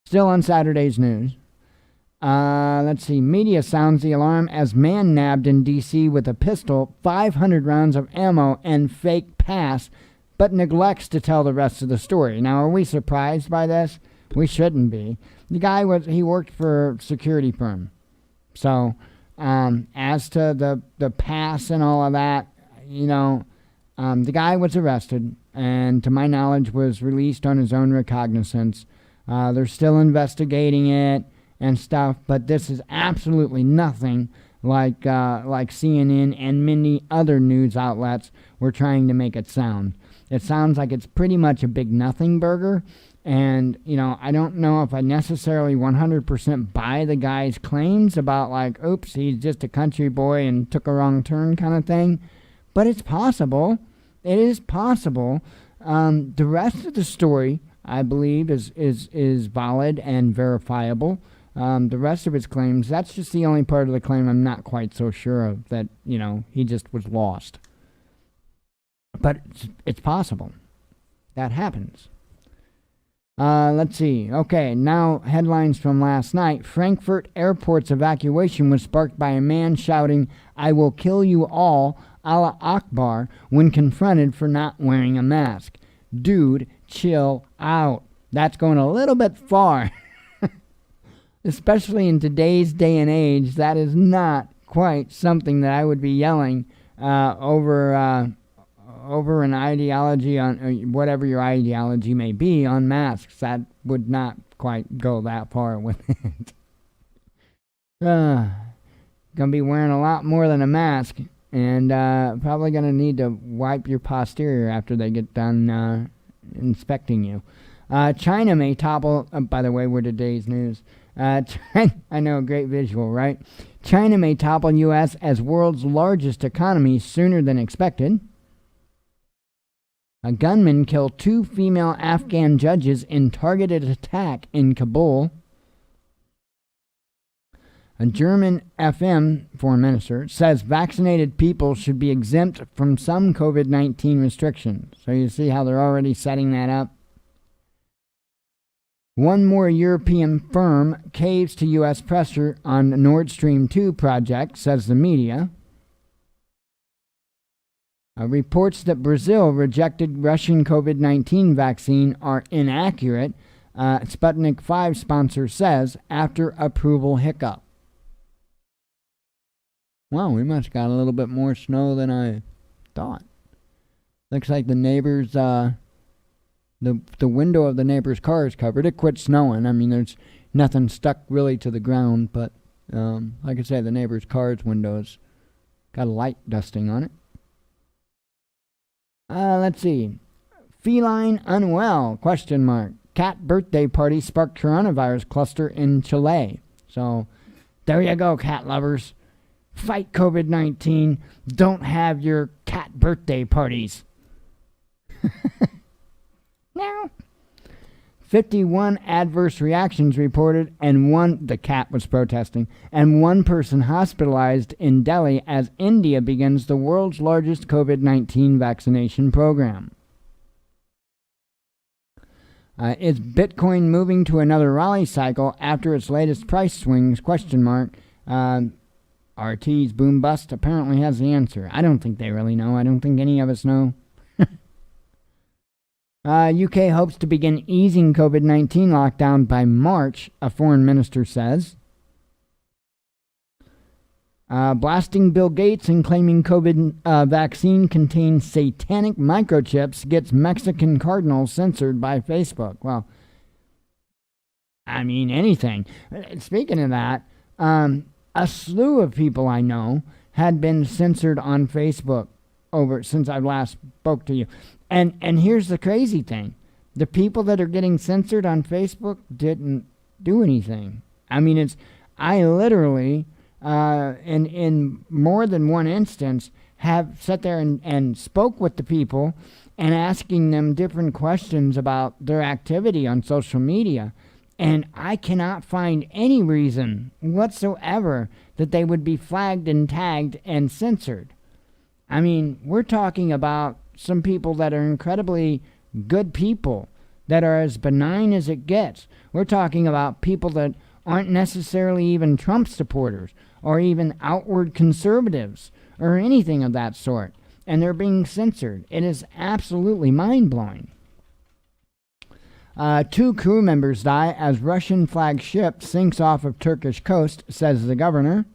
Still on Saturday's news. Let's see. Media sounds the alarm as man nabbed in D.C. with a pistol, 500 rounds of ammo, and fake pass, but neglects to tell the rest of the story. Now, are we surprised by this? We shouldn't be. The guy he worked for a security firm. So, as to the pass and all of that, the guy was arrested and, to my knowledge, was released on his own recognizance. They're still investigating it. and stuff, but this is absolutely nothing like CNN and many other news outlets were trying to make it sound. It sounds like it's pretty much a big nothing burger, and, I don't know if I necessarily 100% buy the guy's claims about, like, oops, he's just a country boy and took a wrong turn kind of thing, but it's possible. It is possible. The rest of the story, I believe, is valid and verifiable. The rest of his claims, that's just the only part of the claim I'm not quite so sure of, that, he just was lost. But it's possible. That happens. Let's see. Okay, now headlines from last night. Frankfurt airport's evacuation was sparked by a man shouting, "I will kill you all, Allah Akbar," when confronted for not wearing a mask. Dude, chill out. That's going a little bit far. Especially in today's day and age, that is not quite something that I would be yelling over an ideology on whatever your ideology may be on masks. That would not quite go that far with it. Gonna be wearing a lot more than a mask, and probably gonna need to wipe your posterior after they get done inspecting you. China may topple. By the way, we're today's news. I know, a great visual, right? China may topple U.S. as world's largest economy sooner than expected. A gunman killed 2 female Afghan judges in targeted attack in Kabul. A German FM foreign minister says vaccinated people should be exempt from some COVID-19 restrictions. So you see how they're already setting that up. One more European firm caves to U.S. pressure on Nord Stream 2 project, says the media. Reports that Brazil rejected Russian COVID-19 vaccine are inaccurate, Sputnik 5 sponsor says, after approval hiccup. Wow, we must have got a little bit more snow than I thought. Looks like the neighbor's, the window of the neighbor's car is covered. It quit snowing. I mean, there's nothing stuck really to the ground, but like I say, the neighbor's car's window's got a light dusting on it. Let's see. Feline unwell, question mark. Cat birthday party sparked coronavirus cluster in Chile. So, there you go, cat lovers. Fight COVID-19. Don't have your cat birthday parties. No. 51 adverse reactions reported, and the cat was protesting, and 1 person hospitalized in Delhi as India begins the world's largest COVID-19 vaccination program. Is Bitcoin moving to another rally cycle after its latest price swings? Question mark. RT's boom bust apparently has the answer. I don't think they really know. I don't think any of us know. UK hopes to begin easing COVID-19 lockdown by March, a foreign minister says. Blasting Bill Gates and claiming COVID vaccine contains satanic microchips gets Mexican cardinal censored by Facebook. Well, I mean, anything. Speaking of that, a slew of people I know had been censored on Facebook since I last spoke to you. And here's the crazy thing. The people that are getting censored on Facebook didn't do anything. I mean, I literally, in more than one instance, have sat there and spoke with the people and asking them different questions about their activity on social media. And I cannot find any reason whatsoever that they would be flagged and tagged and censored. I mean, we're talking about some people that are incredibly good people, that are as benign as it gets. We're talking about people that aren't necessarily even Trump supporters or even outward conservatives or anything of that sort, and they're being censored. It is absolutely mind-blowing. 2 crew members die as Russian flagged ship sinks off of Turkish coast, says the governor.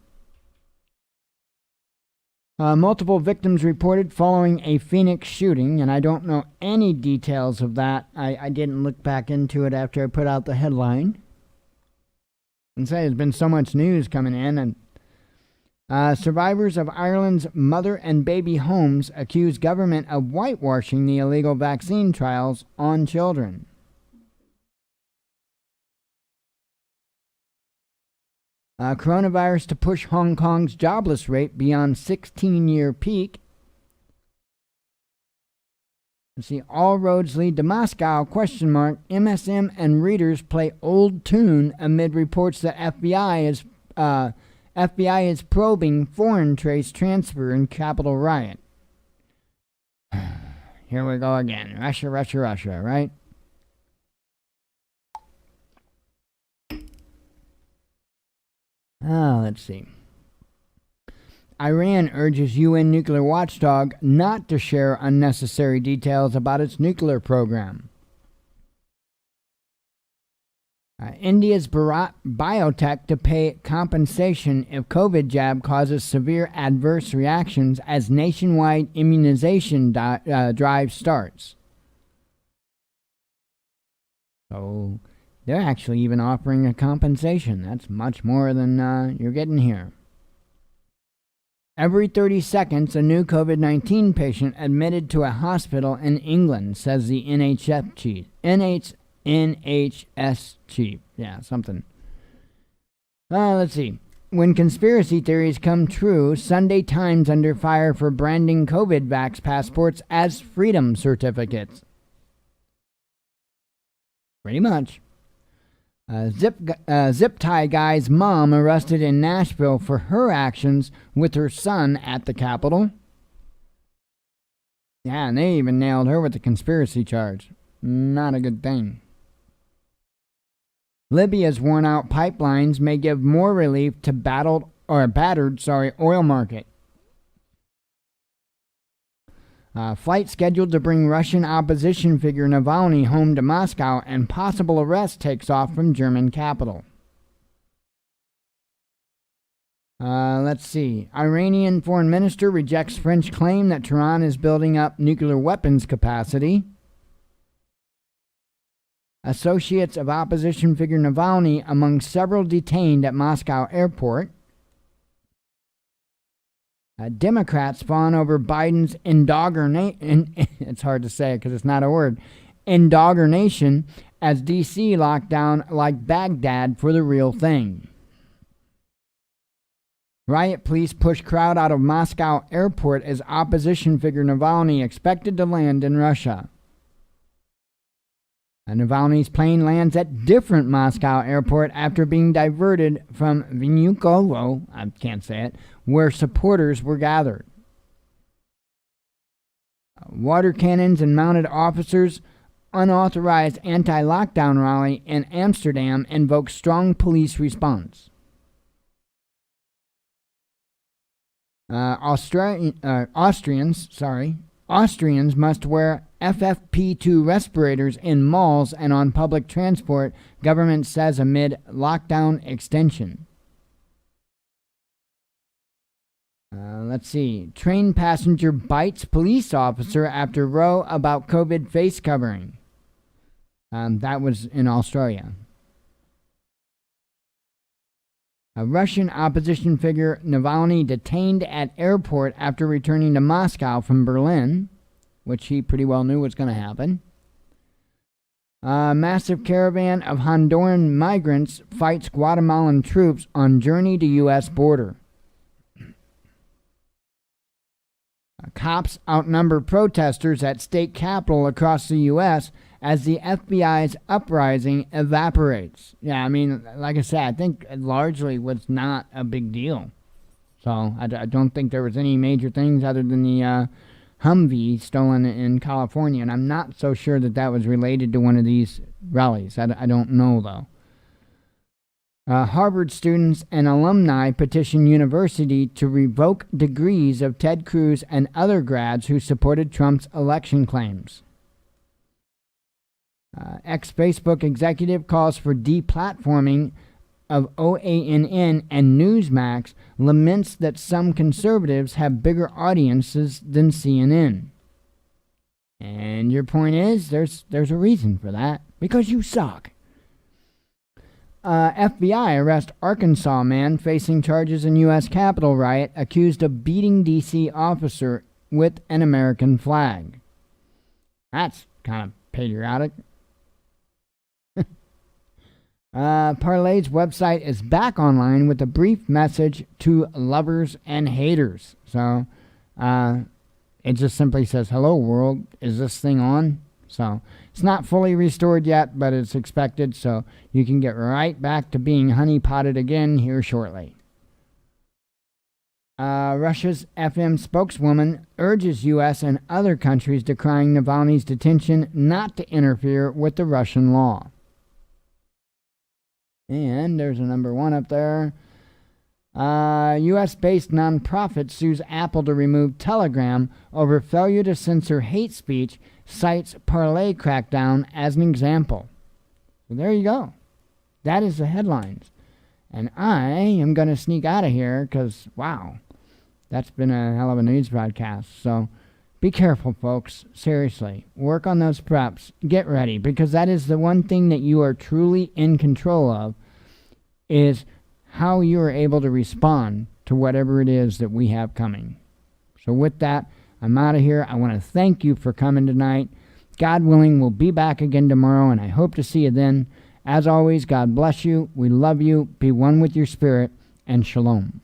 Multiple victims reported following a Phoenix shooting, and I don't know any details of that. I didn't look back into it after I put out the headline. And say there's been so much news coming in, and survivors of Ireland's mother and baby homes accuse government of whitewashing the illegal vaccine trials on children. Coronavirus to push Hong Kong's jobless rate beyond 16-year peak. Let's see, all roads lead to Moscow, ? MSM and readers play old tune amid reports that FBI is probing foreign trace transfer in Capitol riot. Here we go again. Russia, right? Let's see. Iran urges UN nuclear watchdog not to share unnecessary details about its nuclear program. India's biotech to pay compensation if COVID jab causes severe adverse reactions as nationwide immunization drive starts. So they're actually even offering a compensation. That's much more than you're getting here. Every 30 seconds, a new COVID-19 patient admitted to a hospital in England, says the NHS chief. NHS chief. Yeah, something. Let's see. When conspiracy theories come true, Sunday Times under fire for branding COVID vax passports as freedom certificates. Pretty much. Zip tie guy's mom arrested in Nashville for her actions with her son at the Capitol. Yeah, and they even nailed her with the conspiracy charge. Not a good thing. Libya's worn-out pipelines may give more relief to battered oil market. Flight scheduled to bring Russian opposition figure Navalny home to Moscow, and possible arrest takes off from German capital. Let's see. Iranian foreign minister rejects French claim that Tehran is building up nuclear weapons capacity. Associates of opposition figure Navalny among several detained at Moscow airport. Democrats fawn over Biden's it's hard to say because it's not a word, indoctrination as D.C. locked down like Baghdad for the real thing. Riot police push crowd out of Moscow airport as opposition figure Navalny expected to land in Russia. Navalny's plane lands at different Moscow airport after being diverted from Vnukovo, I can't say it, where supporters were gathered. Water cannons and mounted officers, unauthorized anti-lockdown rally in Amsterdam invokes strong police response. Austrians must wear FFP2 respirators in malls and on public transport, government says amid lockdown extension. Let's see. Train passenger bites police officer after row about COVID face covering. That was in Australia. A Russian opposition figure Navalny detained at airport after returning to Moscow from Berlin, which he pretty well knew was going to happen. A massive caravan of Honduran migrants fights Guatemalan troops on journey to U.S. border. Cops outnumber protesters at state capitol across the U.S. as the FBI's uprising evaporates. Yeah, I mean, like I said, I think it largely was not a big deal. So I don't think there was any major things other than the Humvee stolen in California, and I'm not so sure that was related to one of these rallies. I don't know, though. Harvard students and alumni petition university to revoke degrees of Ted Cruz and other grads who supported Trump's election claims. Ex-Facebook executive calls for deplatforming of OANN and Newsmax, laments that some conservatives have bigger audiences than CNN. And your point is, there's a reason for that. Because you suck. FBI arrest Arkansas man facing charges in U.S. Capitol riot accused of beating D.C. officer with an American flag. That's kind of patriotic. Parlay's website is back online with a brief message to lovers and haters. So it just simply says, "Hello world, is this thing on?" So it's not fully restored yet, but it's expected, so you can get right back to being honey-potted again here shortly. Russia's FM spokeswoman urges U.S. and other countries decrying Navalny's detention not to interfere with the Russian law. And there's a number 1 up there. U.S.-based nonprofit sues Apple to remove Telegram over failure to censor hate speech, cites Parlay crackdown as an example. So there you go. That is the headlines. And I am going to sneak out of here because, wow, that's been a hell of a news broadcast. So be careful, folks. Seriously. Work on those preps. Get ready, because that is the one thing that you are truly in control of, is how you are able to respond to whatever it is that we have coming. So with that, I'm out of here. I want to thank you for coming tonight. God willing, we'll be back again tomorrow, and I hope to see you then. As always, God bless you. We love you. Be one with your spirit, and shalom.